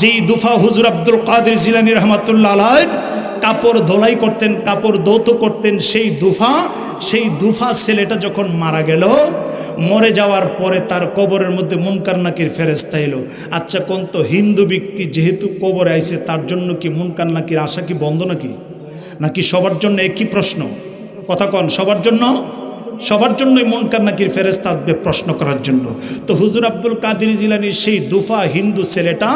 যেই দুফা হুজুর আব্দুল কাদের জিলানী রহমাতুল্লাহ আলাইহি কাপড় ধোলাই করতেন, কাপড় ধৌত করতেন, সেই দুফা ছেলেটা যখন মারা গেল, মরে যাওয়ার পরে তার কবরের মধ্যে মুনকার নাকির ফেরেশতা এলো। আচ্ছা কোন তো হিন্দু ব্যক্তি যেহেতু কবরে আইছে তার জন্য কি মুনকার নাকির আসা কি বন্ধ নাকি সবার জন্য একই প্রশ্ন? কথা কন, সবার জন্যই মুনকার নাকির ফেরেশতা আসবে প্রশ্ন করার জন্য। তো হুজুর আব্দুল কাদের জিলানীর সেই দুফা হিন্দু ছেলেটা,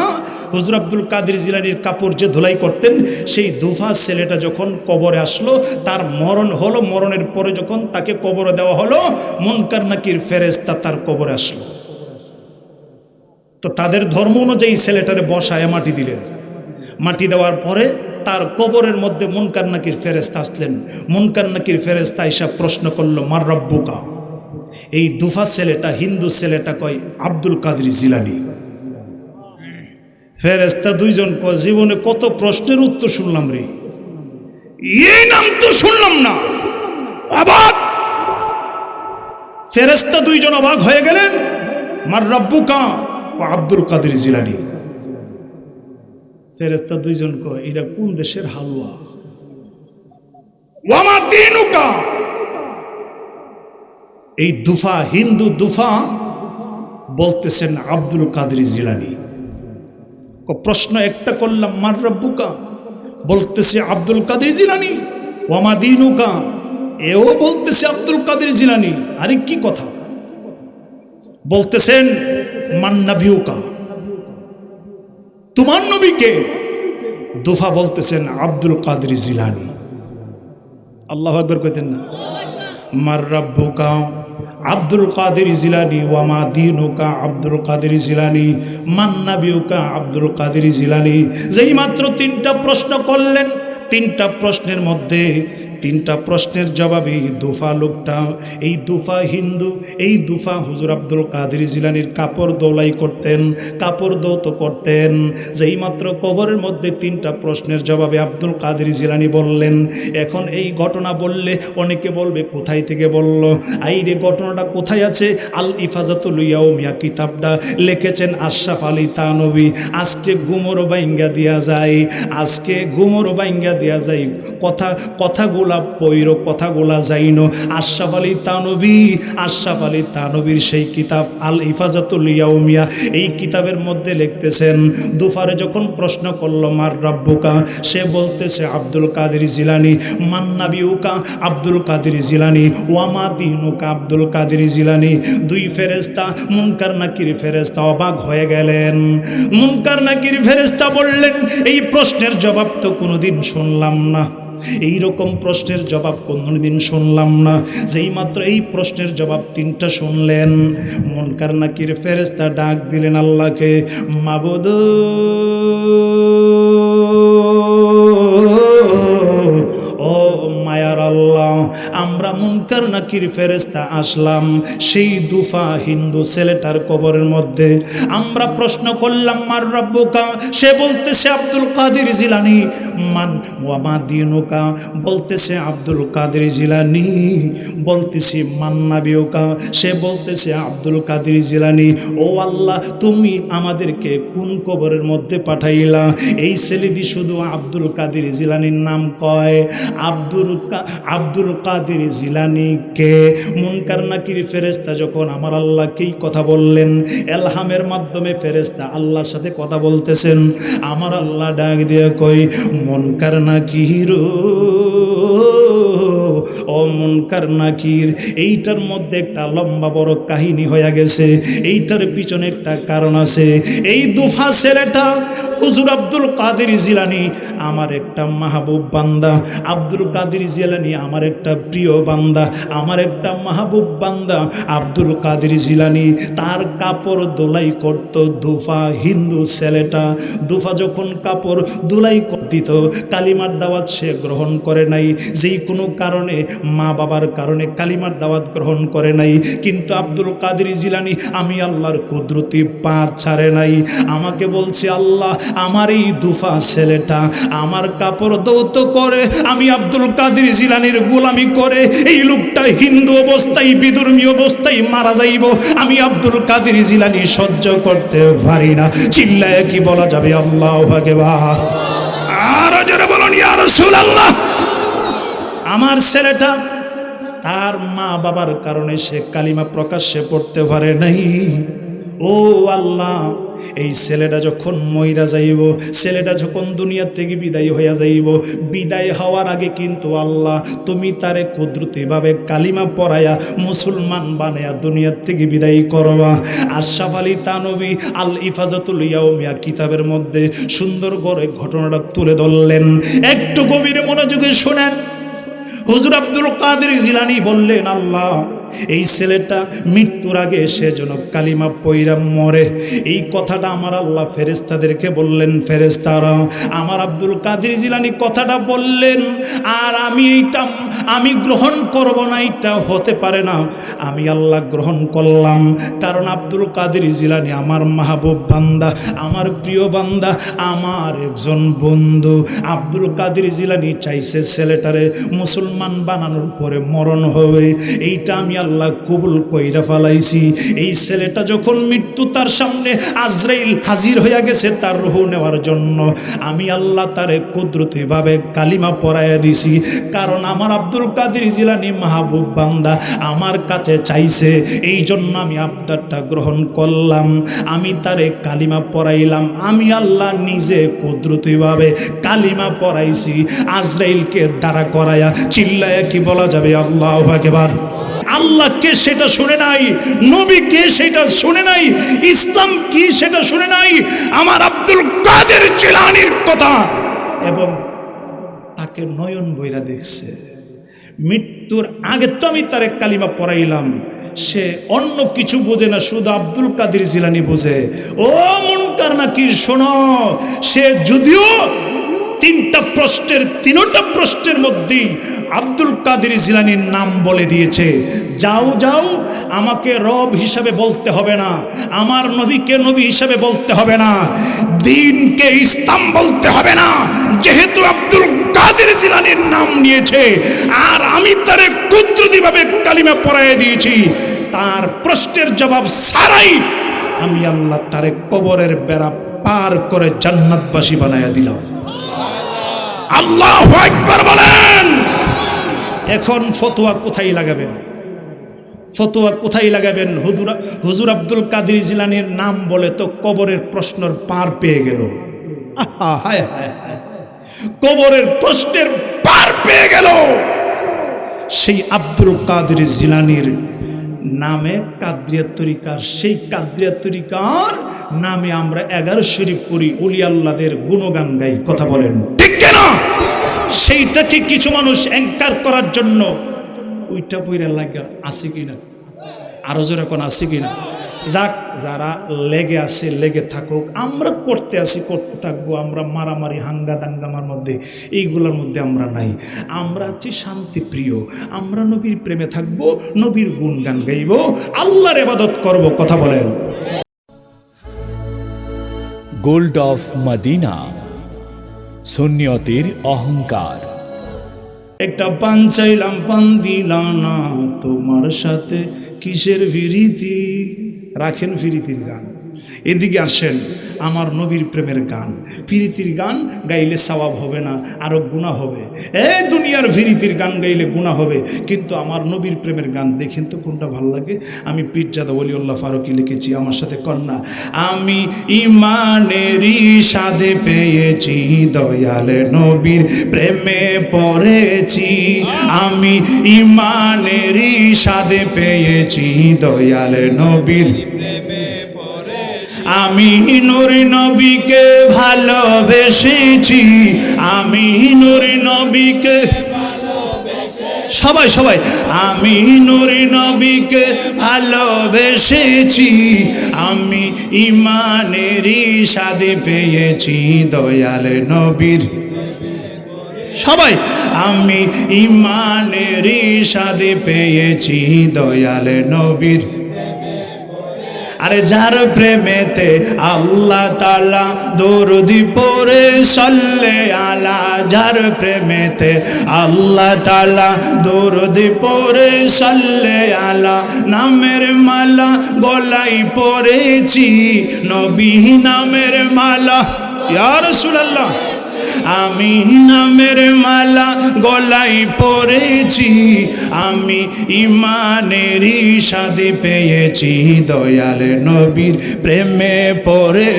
হুজুর আব্দুল কাদের জিলানীর কাপড় যে ধুলাই করতেন, সেই দুফা ছেলেটা যখন কবরে আসলো, তার মরণ হলো, মরণের পরে যখন তাকে কবরে দেওয়া হলো, মুনকার নাকির ফেরেশতা তার কবরে আসলো। তো তাদের ধর্ম অনুযায়ী ছেলেটারে বসায় মাটি দিলেন। মাটি দেওয়ার পরে তার কবরের মধ্যে মুনকার নাকির ফেরেশতা আসলেন। মুনকার নাকির ফেরেশতা এসে প্রশ্ন করলো, মার রব্বুকা। এই দুফা ছেলেটা, হিন্দু ছেলেটা কয় আব্দুল কাদের জিলানী। ফেরেশতা দুইজন কয়, জীবনে কত প্রশ্নের উত্তর শুনলাম রে, এই নাম তো শুনলাম না। অবাক ফেরেশতা দুইজন অবাক হয়ে গেলেন। মার রব্বুকা আব্দুল কাদের জিলানী। ফেরেশতা দুইজন কয়, এটা কোন দেশের হালুয়া? ওয়ামা দিনুকা। এই দুফা, হিন্দু দুফা বলতেছেন আব্দুল কাদের জিলানী। প্রশ্ন একটা করলাম, মার রব্বুকা, বলতেছে আব্দুল কাদের জিলানী। ওয়ামা দিনুকা, এও বলতেছে আব্দুল কাদের জিলানী। আরে কি কথা? বলতেছেন মান নবিউকা, তোমার নবীকে? দুফা বলতেছেন আব্দুল কাদের জিলানী। আল্লাহু আকবার কইতেন না? মার রব্বুকা আব্দুল কাদের জিলানী, ওয়ামা দিনুকা আব্দুল কাদের জিলানী, মান নবিউকা আব্দুল কাদের জিলানী। যেই মাত্র তিনটা প্রশ্ন করলেন, তিনটা প্রশ্নের মধ্যে তিনটা প্রশ্নের জবাবে দুফা লোকটা, এই দুফা হিন্দু, এই দুফা হুজুর আব্দুল কাদের জিলানীর কাপড় দোলাই করতেন, কাপড় দৌত করতেন। যেই মাত্র কবরের মধ্যে তিনটা প্রশ্নের জবাবে আব্দুল কাদের জিলানী বললেন। এখন এই ঘটনা বললে অনেকে বলবে কোথায় থেকে বলল? আইরে ঘটনাটা কোথায় আছে? আল ইফাজাতুল ইয়াউমিয়া কিতাবটা লিখেছেন আশরাফ আলী থানভী। আজকে গুমর বাইঙ্গা দিয়া যায়, আজকে গুমর বাইঙ্গা দিয়া যায়, কথাগুলা পৈরো, কথাগুলা যাইনো। আশরাফ আলী থানভীর সেই কিতাব আল ইফাজাতুল ইয়াউমিয়া, এই কিতাবের মধ্যে লিখতেছেন, দুফারে যখন প্রশ্ন করলো মার রব্বুকা, সে বলতেছে আব্দুল কাদের জিলানী। মান নবিউকা আব্দুল কাদের জিলানী, ওয়ামা দিনুকা আব্দুল কাদের জিলানী। দুই ফেরেশতা, মুনকার নাকির ফেরেশতা অবাক হয়ে গেলেন। মুনকার নাকির ফেরেশতা বললেন, এই প্রশ্নের জবাব তো কোনোদিন শুনলাম না, এই রকম প্রশ্নের জবাব কোনদিন শুনলাম না। যেই মাত্র এই প্রশ্নের জবাব তিনটা শুনলেন, মুনকার নাকির ফেরেশতা ডাক দিলেন আল্লাহকে, মাবুদ ও মায়ার আল্লাহ, আমরা মুনকার নাকির ফেরেশতা আসলাম সেই দুফা হিন্দু ছেলেটার কবরের মধ্যে। আমরা প্রশ্ন করলাম মার রব্বুকা, সে বলতেছে আব্দুল কাদের জিলানী। মান ওয়ামা দিনুকা, বলতেছে আব্দুল কাদের জিলানী। বলতেছি মান নবিউকা, সে বলতেছে আব্দুল কাদের জিলানী। ও আল্লাহ, তুমি আমাদেরকে কোন কবরের মধ্যে পাঠাইলা? এই ছেলেদি শুধু আব্দুল কাদের জিলানীর নাম কয়। আব্দুল কাদের জিলানীকে মুনকার নাকির ফেরেশতা যখন আমার আল্লাহকেই কথা বললেন, এলহামের মাধ্যমে ফেরেশতা আল্লাহর সাথে কথা বলতেছেন। আমার আল্লাহ ডাক দিয়ে কই, মুনকার নাকির ও মুনকার নাকির। এইটার মধ্যে একটা লম্বা বড় কাহিনী হয়ে গেছে, এইটার পিছনে একটা কারণ আছে। এই দুফা ছেলেটা হুজুর আব্দুল কাদের জিলানী আমার একটা মাহবুব বান্দা, আব্দুল কাদের জিলানী আমার একটা প্রিয় বান্দা, আমার একটা মাহবুব বান্দা আব্দুল কাদের জিলানী। তার কাপড় দোলাই করত দুফা হিন্দু ছেলেটা। দুফা যখন কাপড় দোলাই করত দিত, কালিমার দাওয়াত সে গ্রহণ করে নাই, যেই কোনো কারণে মা বাবার কারণে কালিমার দাওয়াত গ্রহণ করে নাই। কিন্তু আব্দুল কাদের জিলানী আমি আল্লাহর কুদরতি পা ছাড়ে নাই। আমাকে বলছে, আল্লাহ আমার এই দুফা ছেলেটা আমার কাপড় দৌত করে, আমি আব্দুল কাদের জিলানীর গোলামি করে এই লোকটা হিন্দু অবস্থায় বিধর্মী অবস্থায় মারা যাইব, আমি আব্দুল কাদের জিলানী সহ্য করতে পারি না। চিল্লায় কি বলা যাবে আল্লাহু আকবার? আর জোরে বলুন ইয়া রাসূলুল্লাহ। আমার ছেলেটা তার মা বাবার কারণে সে কালিমা প্রকাশ্যে পড়তে পারে নাই। ও আল্লাহ, এই ছেলেটা যখন মইরা যাইব, ছেলেটা যখন দুনিয়া থেকে বিদায় হইয়া যাইব, বিদায় হওয়ার আগে কিন্তু আল্লাহ তুমি তারে কুদরতিভাবে কালিমা পড়ায়া মুসলমান বানায়া দুনিয়ার থেকে বিদায় করবা। আশরাফ আলী থানভী আল ইফাজাতুল ইয়াউমিয়া কিতাবের মধ্যে সুন্দর করে ঘটনাটা তুলে ধরলেন। একটু গভীর মনোযোগে শোনেন। হুজুর আব্দুল কাদের জিলানী বললেন, আল্লাহ এই ছেলেটা মৃত্যুর আগে সে যেন কালিমা পয়রা মরে। এই কথাটা আমার আল্লাহ ফেরেশতাদেরকে বললেন, ফেরেশতারা আমার আব্দুল কাদের জিলানী কথাটা বললেন, আর আমি গ্রহণ করব না, এটা হতে পারে না। আমি আল্লাহ গ্রহণ করলাম, কারণ আব্দুল কাদের জিলানী আমার মাহবুব বান্দা, আমার প্রিয় বান্দা, আমার একজন বন্ধু। আব্দুল কাদের জিলানী চাইছে ছেলেটারে মুসলমান বানানোর পরে মরণ হবে, এইটা আমি আল্লাহ কবুল কইরা ফেলাইছি। এই ছেলেটা যখন মৃত্যু তার সামনে আজরাইল হাজির হইয়া গেছে তার রূহ নেওয়ার জন্য, আমি আল্লাহ তারে কুদরতিভাবে কালিমা পড়াইয়া দিছি, কারণ আমার আব্দুল কাদের জিলানী মাহবুব বান্দা আমার কাছে চাইছে, এই জন্য আমি আবদারটা গ্রহণ করলাম, আমি তারে কালিমা পড়াইলাম। আমি আল্লাহ নিজে কুদরতিভাবে কালিমা পড়াইছি আজরাইলকে দাঁড়া করায়া। চিল্লায়া কি বলা যাবে আল্লাহু আকবার? আল্লাহকে সেটা শুনে নাই, নবীকে সেটা শুনে নাই, ইসলাম কি সেটা শুনে নাই, আমার আব্দুল কাদের জিলানীর কথা, এবং তাকে নয়ন বইরা দেখছে। মৃত্যুর আগে তো আমি তারে কালিমা পড়াইলাম, সে অন্য কিছু বোঝে না, শুধু আব্দুল কাদের জিলানী বোঝে। ও মুনকার নাকির শোনো, সে যদিও তিনটা প্রশ্নের মধ্যেই আব্দুল কাদের জিলানীর নাম বলে দিয়েছে। যাও যাও, আমাকে রব হিসাবে বলতে হবে না, আমার নবীকে নবী হিসাবে বলতে হবে না, দ্বীনকে ইসলাম বলতে হবে না, যেহেতু আব্দুল কাদের জিলানীর নাম নিয়েছে আর আমি তারে কুদরতিভাবে কালিমা পড়াইয়া দিয়েছি, তার প্রশ্নের জবাব ছাড়াই আমি আল্লাহ তারে কবরের বেড়া পার করে জান্নাতবাসী বানাইয়া দিলাম। আল্লাহু আকবার বলেন। এখন ফতোয়া কোথায় লাগাবেন? ফতোয়া কোথায় লাগাবেন? হুজুর আব্দুল কাদের জিলানীর নাম বলে তো কবরের প্রশ্নের পার পেয়ে গেল। হায় হায় হায়, কবরের প্রশ্নের পার পেয়ে গেল। সেই আব্দুল কাদের জিলানীর নামে কাদরিয়া তরিকার, সেই কাদরিয়া তরিকার নামে আমরা 11 শরীফ পড়ি, ওলি আল্লাহদের গুণগান গাই। কথা বলেন ঠিক কেনা? সেইটাকে কিছু মানুষ অ্যাঙ্কার করার জন্য ওইটা বইরা লাগা আছে কিনা, আরো জোরে কোন আছে কিনা? যাক, যারা লেগে আছে লেগে থাকুক, আমরা করতে আসি করতে থাকবো। আমরা মারামারি হাঙ্গা দাঙ্গামার মধ্যে, এইগুলোর মধ্যে আমরা নাই। আমরা আছি শান্তি প্রিয়, আমরা নবীর প্রেমে থাকবো, নবীর গুণগান গাইব, আল্লাহর ইবাদত করব। কথা বলেন। গোল্ড অফ মদিনা, সুন্নিয়তের অহংকার। একটা পান চাইলাম, পান দিলাম না, তোমার সাথে কিসের বিরীতি? রাখেন প্রীতির গান, এদিকে আসেন আমার নবীর প্রেমের গান। প্রীতির গান গাইলে সওয়াব হবে না, আরো গুনাহ হবে। এই দুনিয়ার প্রীতির গান গাইলে গুনাহ হবে, কিন্তু আমার নবীর প্রেমের গান দেখেন তো কোনটা ভাল লাগে। আমি পীরজাদা ওলিউল্লাহ ফারুকী লিখেছি, আমার সাথে কন্যা। আমি ইমানেরই স্বাদে পেয়েছি, দয়াল নবীর প্রেমে পড়েছি। আমি ইমানেরই স্বাদে পেয়েছি, দয়াল নবীর প্রেমে। আমি নূর নবীকে ভালোবেসেছি, আমি নূর নবীকে ভালোবেসেছি। সবাই সবাই আমি নূরে নবীকে ভালোবেসেছি, আমি ইমানেরই স্বাদে পেয়েছি দয়াল নবীর। সবাই আমি ইমানেরই স্বাদে পেয়েছি দয়াল নবীর। আরে যার প্রেমেতে আল্লাহ তাআলা দরুদ পড়ে সাল্লে আলা, যার প্রেমেতে আল্লাহ তাআলা দরুদ পড়ে সাল্লে আলা, নামের মালা গলায় পড়েছি, নবী নামের মালা ইয়া রাসূলুল্লাহ, আমি নামের মালা গলায় পড়েছি, আমি ইমানেরই স্বাদে পেয়েছি দয়াল নবীর প্রেমে পড়ে।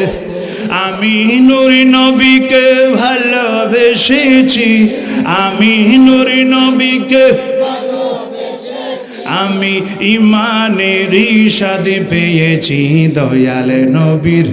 আমি নূরে নবীকে ভালোবেসেছি, আমি নূরে নবীকে, আমি ইমানেরই স্বাদে পেয়েছি দয়াল নবীর।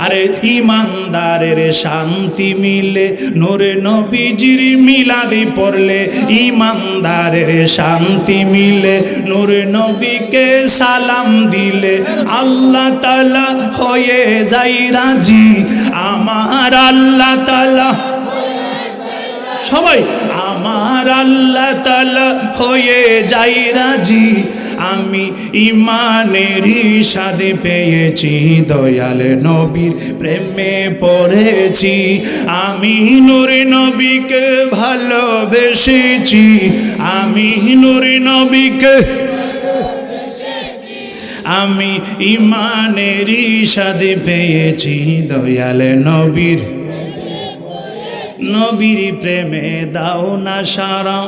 আরে ইমানদারের শান্তি মিলে নূরে নবীজির মিলাদে পড়লে, ইমানদারের শান্তি মিলে নূরে নবীকে সালাম দিলে, আল্লাহ তাআলা হয়ে যায় রাজি, আমার আল্লাহ তাআলা। সবাই আমার আল্লাহ তাআলা হয়ে যায় রাজি, আমি ইমানেরই স্বাদে পেয়েছি দয়াল নবীর প্রেমে পড়েছি, আমি নূরে নবীকে ভালোবেসেছি, আমি নূরে নবীকে, আমি ইমানেরই স্বাদে পেয়েছি দয়াল নবীর। নবীর প্রেমে দাও না সারা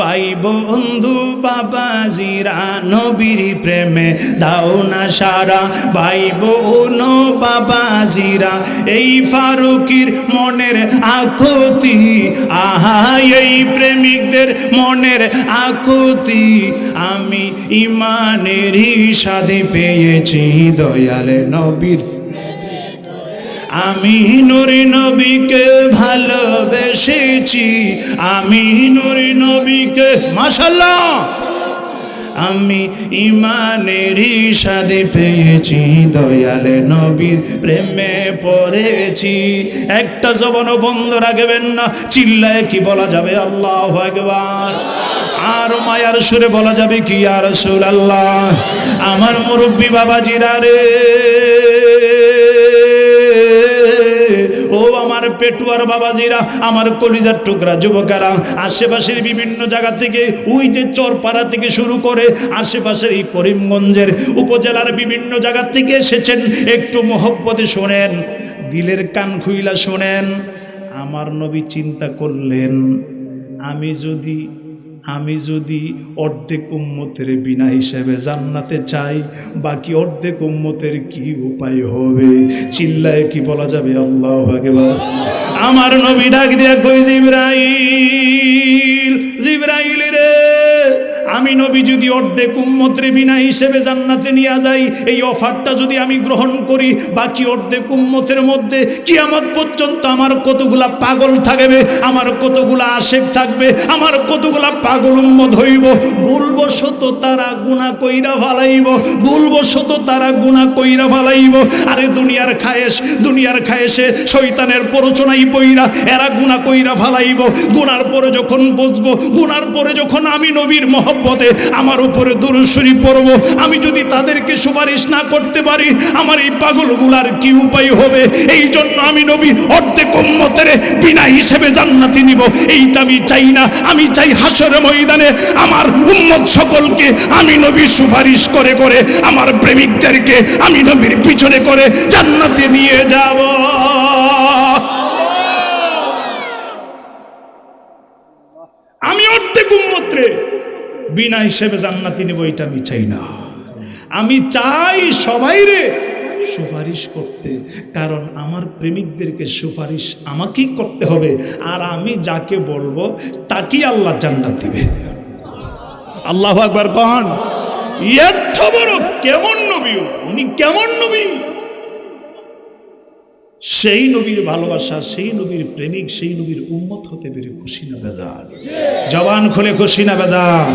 ভাই বন্ধু বাবাজিরা, নবীর প্রেমে দাও না সারা ভাই বোন বাবাজিরা, এই ফারুকের মনের আকুতি, আহা এই প্রেমিকদের মনের আকুতি, আমি ইমানেরই স্বাদে পেয়েছি দয়াল নবীর। আমি নূরে নবীকে ভালোবেসেছি, আমি নূরে নবীকে, মাশাআল্লাহ, আমি ইমানেরই স্বাদে পেয়েছি দয়াল নবীর প্রেমে পড়েছি। একটা জবানও বন্ধ রাখবেন না, চিল্লায় কি বলা যাবে আল্লাহু আকবার, আর মায়ার সুরে বলা যাবে কি ইয়া রাসূলুল্লাহ। আমার মুরব্বী বাবাজিরা রে, ও আমার পেটুয়ার বাবাজিরা, আমার কলিজার টুকরা যুবকেরা, আশেপাশের বিভিন্ন জায়গা থেকে, ওই যে চরপাড়া থেকে শুরু করে আশেপাশের এই করিমগঞ্জের উপজেলার বিভিন্ন জায়গা থেকে এসেছেন, একটু মহব্বতে শোনেন, দিলের কান খুইলা শোনেন। আমার নবী চিন্তা করলেন, আমি যদি অর্ধেক উম্মতের বিনা হিসেবে জান্নাতে চাই, বাকি অর্ধেক উম্মতের কি উপায় হবে? চিল্লায় কি বলা যাবে আল্লাহু আকবার। আমার নবী ডাক দিয়া কই, জিবরাইল, জিবরাইল রে, আমি নবী যদি অর্ধেক উম্মতের বিনা হিসেবে জান্নাতে নিয়ে যাই, এই অফারটা যদি আমি গ্রহণ করি, বাকি অর্ধেক উম্মতের মধ্যে কিয়ামত পর্যন্ত আমার কতগুলা পাগল থাকবে, আমার কতগুলা আশেক থাকবে, আমার কতগুলা পাগল উম্মত হইব, ভুলবশত তারা গুনাহ কইরা ফালাইব, ভুলবশত তারা গুনাহ কইরা ফালাইব। আরে দুনিয়ার খায়েশে শয়তানের প্ররোচনায় পইরা এরা গুনাহ কইরা ফালাইব। গুনার পরে যখন বুঝবো, গুনার পরে যখন আমি নবীর মহব্বতে আমার উপরে দুরূদ শরীফ পড়ব, আমি যদি তাদেরকে সুপারিশ না করতে পারি, আমার এই পাগলগুলার কি উপায় হবে? এই জন্য আমি নবী অর্ধেক উম্মতের বিনা হিসেবে জান্নাতে নিব, এইটা আমি চাই না। আমি চাই হাসরের ময়দানে আমার উম্মত সকলকে আমি নবী সুপারিশ করে করে, আমার প্রেমিকদেরকে আমি নবীর পিছনে করে জান্নাতে নিয়ে যাব। আমি অর্ধেক উম্মতরে বিনা হিসেবে জান্নাতি নেব, এটা আমি চাই না। আমি চাই সবাইরে সুপারিশ করতে, কারণ আমার প্রেমিকদেরকে সুপারিশ আমাকেই করতে হবে, আর আমি যাকে বলবো তাকেই আল্লাহ জান্নাত দিবে। আল্লাহু আকবার কন। এত বড় কেমন নবী, উনি কেমন নবী? সেই নবীর ভালোবাসা, সেই নবীর প্রেমিক, সেই নবীর উম্মত হতে পেরে খুশি না বেজার? জবান খুলে খুশি না বেজার?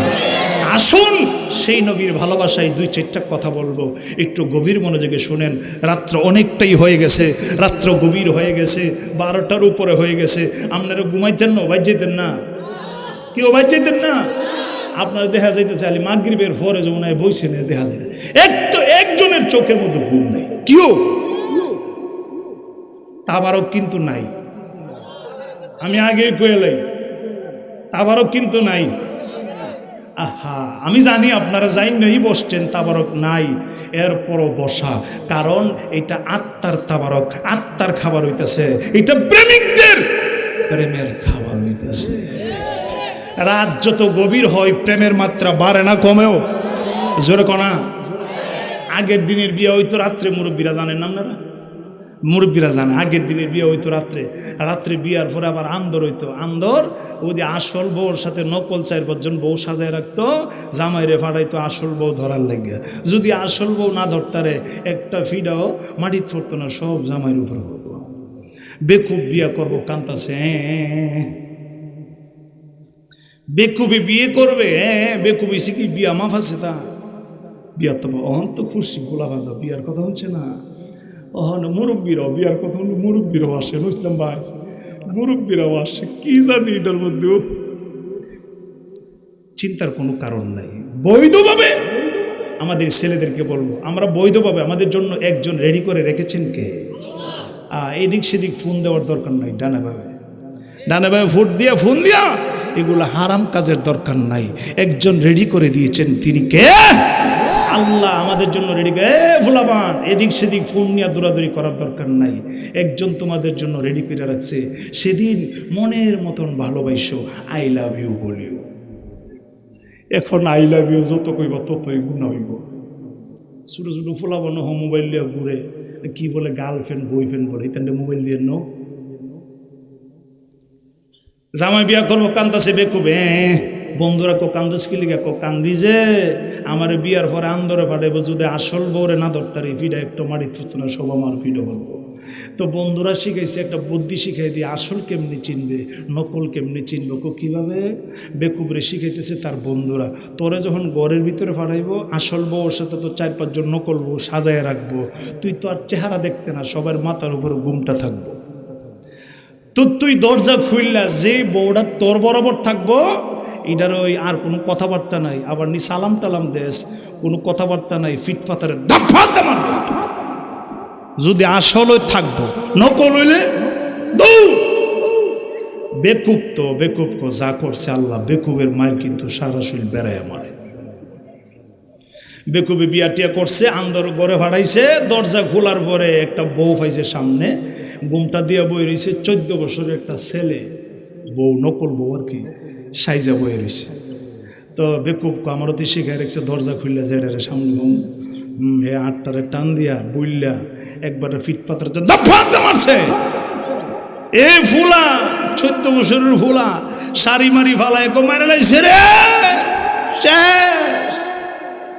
আসুন সেই নবীর ভালোবাসায় দুই চারটা কথা বলবো, একটু গভীর মনোযোগে শুনেন। রাত্র অনেকটাই হয়ে গেছে, রাত্র গভীর হয়ে গেছে, 12টার উপরে হয়ে গেছে। আপনারা ঘুমাইতেন না, বাজ যেতেন না? কেউ বাজ যেতেন না? আপনারা দেখা যাইতেছে আলি মাগরিবের পরে যেমন বইছে না, দেখা যায় একটু একজনের চোখের মধ্যে ঘুম নেই। কেউ তাবারক কিন্তু নাই, আমি আগে কইলাই তাবারক কিন্তু নাই। আহা, আমি জানি আপনারা যাই নাই বসছেন, তাবারক নাই, এরপরও বসা, কারণ এটা আত্মার তাবারক, আত্মার খাবার হইতেছে, এটা প্রেমিকদের প্রেমের খাবার হইতেছে। রাত যত গভীর হয় প্রেমের মাত্রা বাড়ে না কমেও? জোরে কনা। আগের দিনের বিয়ে হইতো রাত্রে, মুরব্বীরা জানেন না আপনারা? মুরব্বীরা জানে আগের দিনের বিয়ে হইতো রাত্রে, রাত্রে বিয়ার পরে আবার আন্দর হইতো। আন্দর ওদি আসল বউর সাথে নকল 4-5 বউ সাজায় রাখতো, জামাইরে ফাটাইতো আসল বউ ধরার লাগে। যদি আসল বউ না ধরতারে একটা ফিডাও মাটিত পড়তো না, সব জামাইয়ের উপর পড়তো। বেকুব বিয়া করবো কান্তাছে, বেকুবি বিয়ে করবে, বেকুবি শিখি বিয়া মাফ আছে তা? বিয়া তো অহন তো খুশি, গোলা বাঁধা বিয়ার কথা হচ্ছে না, অহন মুরব্বীরাও বিয়ার কথা হলো, মুরব্বীরাও আসে, বুঝলাম ভাই, মুরব্বীরাও আসে, কি জানি এটার মধ্যেও চিন্তার কোনো কারণ নাই। বৈধভাবে আমাদের ছেলেদেরকে বলবো, আমরা বৈধভাবে আমাদের জন্য একজন রেডি করে রেখেছেন কে? এদিক সেদিক ফোন দেওয়ার দরকার নাই, ডানাভাবে ফুট দিয়া ফোন দিয়া এগুলো হারাম কাজের দরকার নাই। একজন রেডি করে দিয়েছেন, তিনি কে? আল্লাহ আমাদের জন্য রেডি করে। ভোলাবান এদিক সেদিক ফোন নিয়ে দৌড়াদৌড়ি করার দরকার নাই, একজন তোমাদের জন্য রেডি করে রাখছে। সেদিন মনের মতন ভালোবাসো, আই লাভ ইউ বলিও। এখন আই লাভ ইউ যত কইব ততই গুণা হইব। ছোটো ছোটো ফোলাবানো মোবাইল দিয়ে ঘুরে, কি বলে গার্লফ্রেন্ড বয়ফ্রেন্ড বলে, তাহলে মোবাইল দিয়ে নো। জামাই বিয়া করবো কান্দাছে বেকুবে, বন্ধুরা কো কান্দাস কি লিগা, কো কান্দি যে আমার বিয়ার পরে আন্দরে ফাটাইব, যদি আসল বউরে না ধরতারি ফিডা একটু মারি থুত না, সব আমার ফিডো বলবো। তো বন্ধুরা শিখাইছে একটা বুদ্ধি শিখাই দিয়ে, আসল কেমনি চিনবে, নকল কেমনি চিনবে, কো কীভাবে? বেকুবরে শিখাইতেছে তার বন্ধুরা। তোরে যখন ঘরের ভিতরে ফাটাইব, আসল বউর সাথে তো 4-5 জন নকল বউ সাজায় রাখবো, তুই তো আর চেহারা দেখতে না, সবার মাথার উপরে ঘুমটা থাকবো। তো তুই দরজা খুললা, যে বউটা তোর বরাবর থাকবো, এটার ওই আর কোনো কথাবার্তা নাই, আবার নি সালাম টালাম দেশ, কোনো কথাবার্তা নাই, ফিট পাতারে দাফাতে মারবো। যদি আসল থাকবো, নকল হইলে বেকুব। তো বেকুব কো যা করছে আল্লাহ, বেকুবের মায়ের কিন্তু সারা শরীর বেড়ায় মারে। বেকুবে বিয়া টিয়া করছে, আন্দর ঘরে ভাড়াইছে, দরজা খোলার পরে একটা বউ পাইছে সামনে, ঘুমটা দিয়ে বই রয়েছে 14 বছরের একটা ছেলে, বউ নকল বউ আর কি, সাইজা বয়ে রয়েছে। তো বেকুব আমারও তো শিখাই রেখেছে, দরজা খুললে যে এটারে সামনে ঘুম, হে 8টারে টান দিয়া বইলা একবারে ফিট পাতার দাফাতে মারছে। এ ফুলা 14 বছরের ফুলা সারি মারি ফালায় গো মারে লাইছে রে, শেষ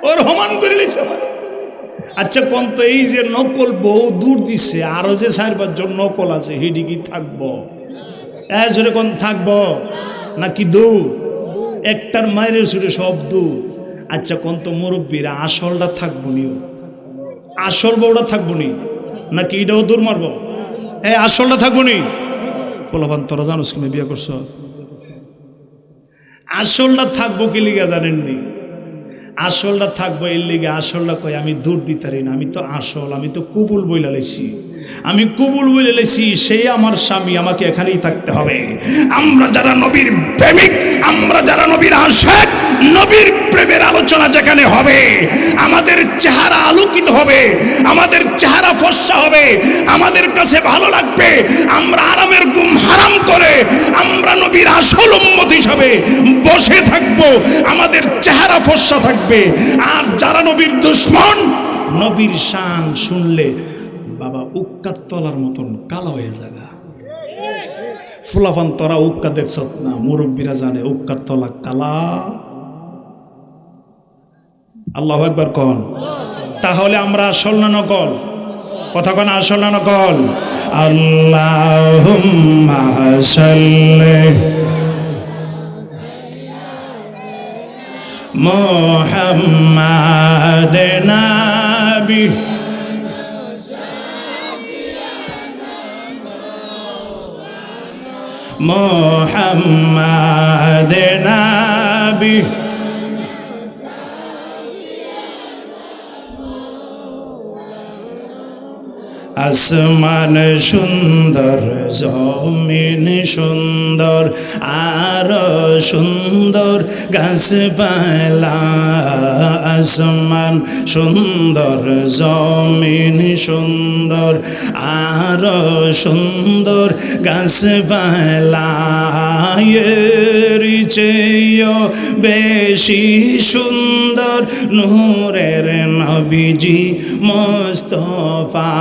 ওর হমান করে লাইছে আমার। আচ্ছা কোন তো এই যে নকল বউ দূর দিচ্ছে, আরো যে 4-5 জন নকল আছে, হিডি কি থাকবো? জোরে কোন থাকবো নাকি দূর? একটার মায়ের সুরে সব দূর। আচ্ছা কোন তো মুরব্বীরা আসলটা থাকবো নি, আসল বউটা থাকবো নি, নাকি এটাও দূর মারবো? আসলটা থাকবো নি? ফলাবান তোরা জানোস কিনা বিয়ে করছ? আসলটা থাকবো কি লিগা জানেননি? আসলটা থাকবো এর লিগে, আসলটা কই আমি দূর দিতারি না, আমি তো আসল, আমি তো কুবুল বইলা লেছি, আমি কুবুল বলে লেছি, সেই আমার স্বামী, আমাকে এখানেই থাকতে হবে। আমরা যারা নবীর প্রেমিক, আমরা যারা নবীর আশিক, নবীর প্রেমের আলোচনা যেখানে হবে, আমাদের চেহারা আলোকিত হবে, আমাদের চেহারা ফর্সা হবে, আমাদের কাছে ভালো লাগবে। আমরা আরামের ঘুম হারাম করে আমরা নবীর আসল উম্মত হিসাবে বসে থাকবো, আমাদের চেহারা ফর্সা থাকবে। আর যারা নবীর দুশমন, নবীর শান শুনলে বাবা উক্কার তলার মতন কালা হয়ে যাবে। ফুলাফান তোরা উক্কা দেখছ না, মুরব্বীরা জানে উক্কার তলা কালা। আল্লাহু আকবার কন। তাহলে আমরা আসল না নকল? কথা কোন আসল না নকল? আল্লাহুম্মা সাল্লি মুহাম্মাদ নাবি মুহাম্মাদ নাবি আসমান সুন্দর, জমিন সুন্দর, আর সুন্দর গাছপালা। আসমান সুন্দর, জমিন সুন্দর, আর সুন্দর গাছপালা। এর চেয়েও বেশি সুন্দর নূরের নবীজি মুস্তাফা।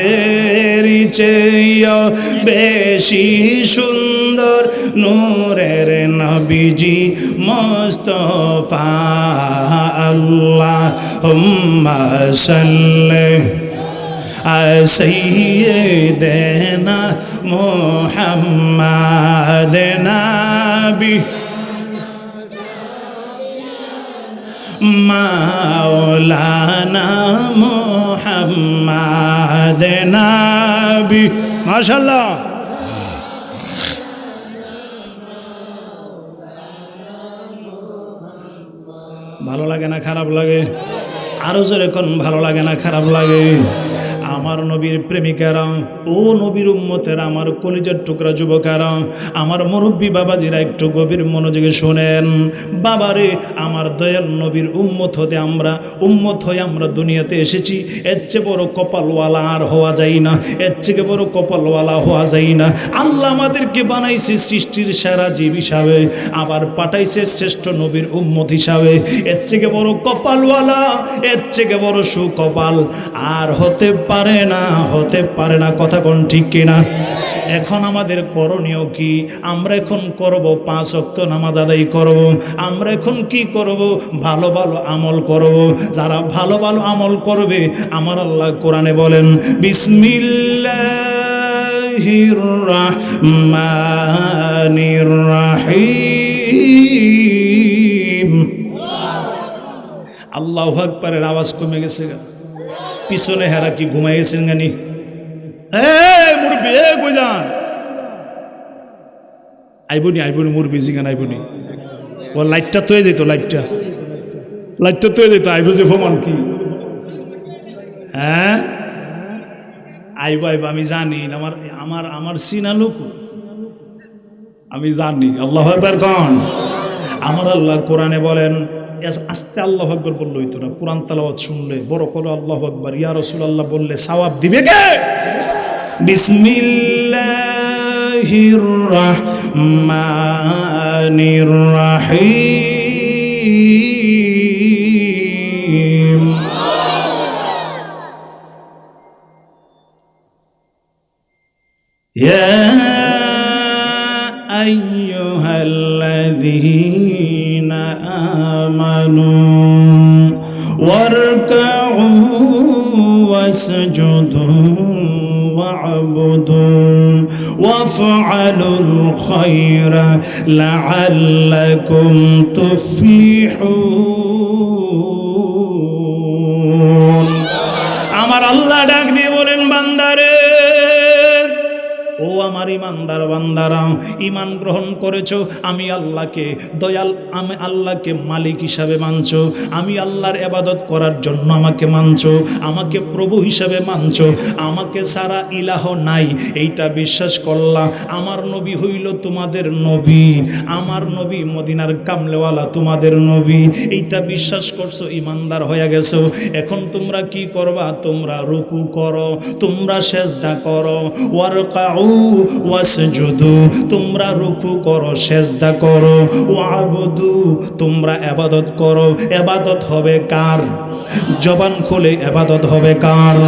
এর চেয়েও বেশি সুন্দর নূরের নবীজি মুস্তাফা। আল্লাহুম্মা সাল্লি সাইয়্যিদানা মুহাম্মাদ নাবি মাওলানা মুহাম্মাদ নাবি। মাশাআল্লাহ। ভালো লাগে না খারাপ লাগে? আরো জোরে কোন ভালো লাগে না খারাপ লাগে? আমার নবীর প্রেমিকারা, ও নবীর উম্মতেরা, আমার কলিজার টুকরা যুবকেরা, আমার মুরব্বী বাবাজিরা, একটু গভীর মনোযোগে শোনেন। বাবারে, আমার দয়াল নবীর উম্মত হয়ে আমরা দুনিয়াতে এসেছি। এর চেয়ে বড় কপালওয়ালা আর হওয়া যায় না, এর থেকে বড় কপালওয়ালা হওয়া যায় না। আল্লাহ আমাদেরকে বানাইছে সৃষ্টির সেরা জীব হিসাবে, আবার পাঠাইছে শ্রেষ্ঠ নবীর উম্মত হিসাবে। এর থেকে বড় কপালওয়ালা, এর থেকে বড় সুকপাল আর হতে পারে না। কথা কোন ঠিক কিনা? এখন আমাদের করণীয় কি? আমরা এখন করব 5 ওয়াক্ত নামাজ আদায় করব। আমরা এখন কি করব? ভালো ভালো আমল করব। যারা ভালো ভালো আমল করবে, আমার আল্লাহ কোরআনে বলেন, বিসমিল্লাহির রাহমানির রাহিম। আল্লাহু আকবারের আওয়াজ কমে গেছে। পিছনে হেরা কি ঘুমাই গেছেন গানি? মুরব্বী কই যান? আইবনি মুরব্বী জিগান আইবনি। ও লাইটটা তয়ে যেত, লাইটটা তয়ে যেত। আইব যে ফমান কি? হ্যাঁ আইব আমি জানি। আমার সিনা লোক আমি জানি। আল্লাহু আকবার কোন? আমার আল্লাহ কোরআনে বলেন, আস্তে আল্লাহু আকবার বললে হইতো না। কোরআন তেলাওয়াত শুনলে বড় করে আল্লাহু আকবার ইয়া রাসূলুল্লাহ বললে সওয়াব দিবে কে? বিসমিল্লাহির রাহমানির রাহিম। ইয়া আইয়ুহাল্লাযীনা আমানু ওয়ারকাউ ওয়াসজুদু ওয়া'বুদু ওয়াফআলুল খায়রা লাআল্লাকুম তুফলিহুন। আমার আল্লাহ ডাক দিয়ে বলেন, বান্দারে, ও আমার ইমানদার বান্দারা, ইমান গ্রহণ করেছো, আমি আল্লাহকে দয়াল, আমি আল্লাহকে মালিক হিসাবে মানছো, আমি আল্লাহর ইবাদত করার জন্য আমাকে মানছো, আমাকে প্রভু হিসাবে মানছো, আমাকে সারা ইলাহ নাই এইটা বিশ্বাস করলা। আমার নবী হইল তোমাদের নবী, আমার নবী মদিনার কামলেওয়ালা তোমাদের নবী, এইটা বিশ্বাস করছো, ইমানদার হয়ে গেছো। এখন তোমরা কি করবা? তোমরা রুকু করো, তোমরা সেজদা করো, ওয়ারকাউ ওয়াসজুদু, তোমরা রুকু করো, সেজদা করো, ওয়া'বুদু, তোমরা ইবাদত করো। ইবাদত হবে কার? জবান খুলে ইবাদত হবে কার?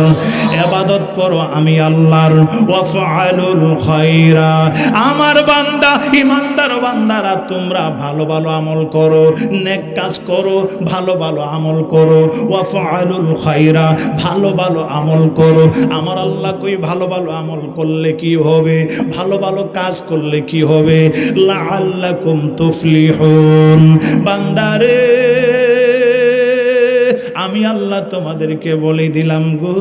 ইবাদত করো আমি আল্লাহর। ওয়াফআলুল খায়রা, আমার বান্দা ইমানদার বান্দারা তোমরা ভালো ভালো আমল করো, নেক কাজ করো, ভালো ভালো আমল করো। ওয়াফআলুল খায়রা, ভালো ভালো আমল করো। আমার আল্লাহ কই ভালো ভালো আমল করলে কি হবে, ভালো ভালো কাজ করলে কি হবে? লাআল্লাকুম তুফলিহুন। বান্দারে আমি আল্লাহ তোমাদেরকে বলে দিলাম গো,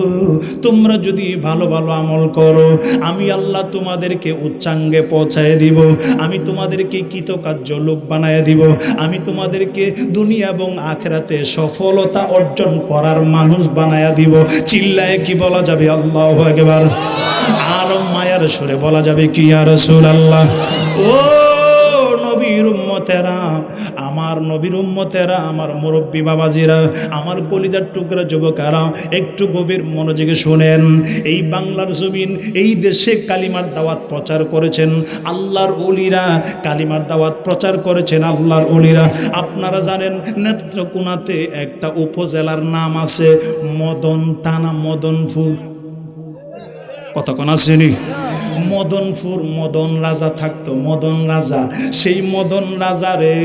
তোমরা যদি ভালো ভালো আমল করো আমি আল্লাহ তোমাদেরকে উচ্চাঙ্গে পৌঁছায় দিব, আমি তোমাদেরকে কৃতকার্য লোক বানায় দিব, আমি তোমাদেরকে দুনিয়া এবং আখিরাতে সফলতা অর্জন করার মানুষ বানায় দিব। চিল্লায় কি বলা যাবে আল্লাহু আকবার? আর মায়ার সুরে বলা যাবে কি ইয়া রাসূলুল্লাহ? ও নবীর উম্মতেরা, আমার নবীর উম্মতেরা, আমার মুরব্বী বাবাজিরা, আমার কলিজার টুকরা যুবকেরা, একটু গভীর মনোযোগে শুনেন। এই বাংলার জমিন, এই দেশে কালিমার দাওয়াত প্রচার করেছেন আল্লাহর ওলিরা, কালিমার দাওয়াত প্রচার করেছেন আল্লাহর ওলিরা। আপনারা জানেন নেত্রকোনাতে একটা উপজেলার নাম আছে মদন থানা, মদনপুর। কতক্ষণ আসেনি? মদনপুর, মদন রাজা থাকতো, মদন রাজা। সেই মদন রাজারে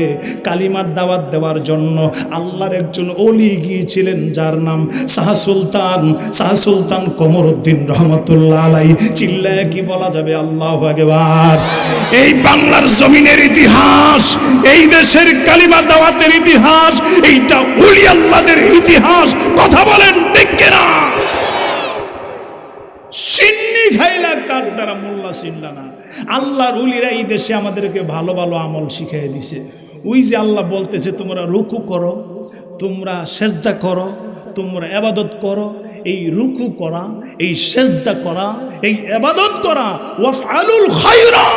কালিমার দাওয়াত দেওয়ার জন্য আল্লাহর একজন ওলি গিয়েছিলেন যার নাম শাহ সুলতান, শাহ সুলতান কমরউদ্দিন রহমতুল্লাহ আলাইহি। চিল্লায় কি বলা যাবে আল্লাহু আকবার? এই বাংলার জমিনের ইতিহাস, এই দেশের কালিমা দাওয়াতের ইতিহাস, এইটা ওলি আল্লাহদের ইতিহাস। কথা বলেন ঠিক কিনা? সিন্নি খাইলা কার দ্বারা মোল্লা চিনলা না। আল্লাহর ওলিরা এই দেশে আমাদেরকে ভালো ভালো আমল শিখিয়ে দিছে। ওই যে আল্লাহ বলতেছে তোমরা রুকু করো, তোমরা সেজদা করো, তোমরা ইবাদত করো। এই রুকু করা, এই সেজদা করা, এই ইবাদত করা, ওয়াফআলুল খায়রা,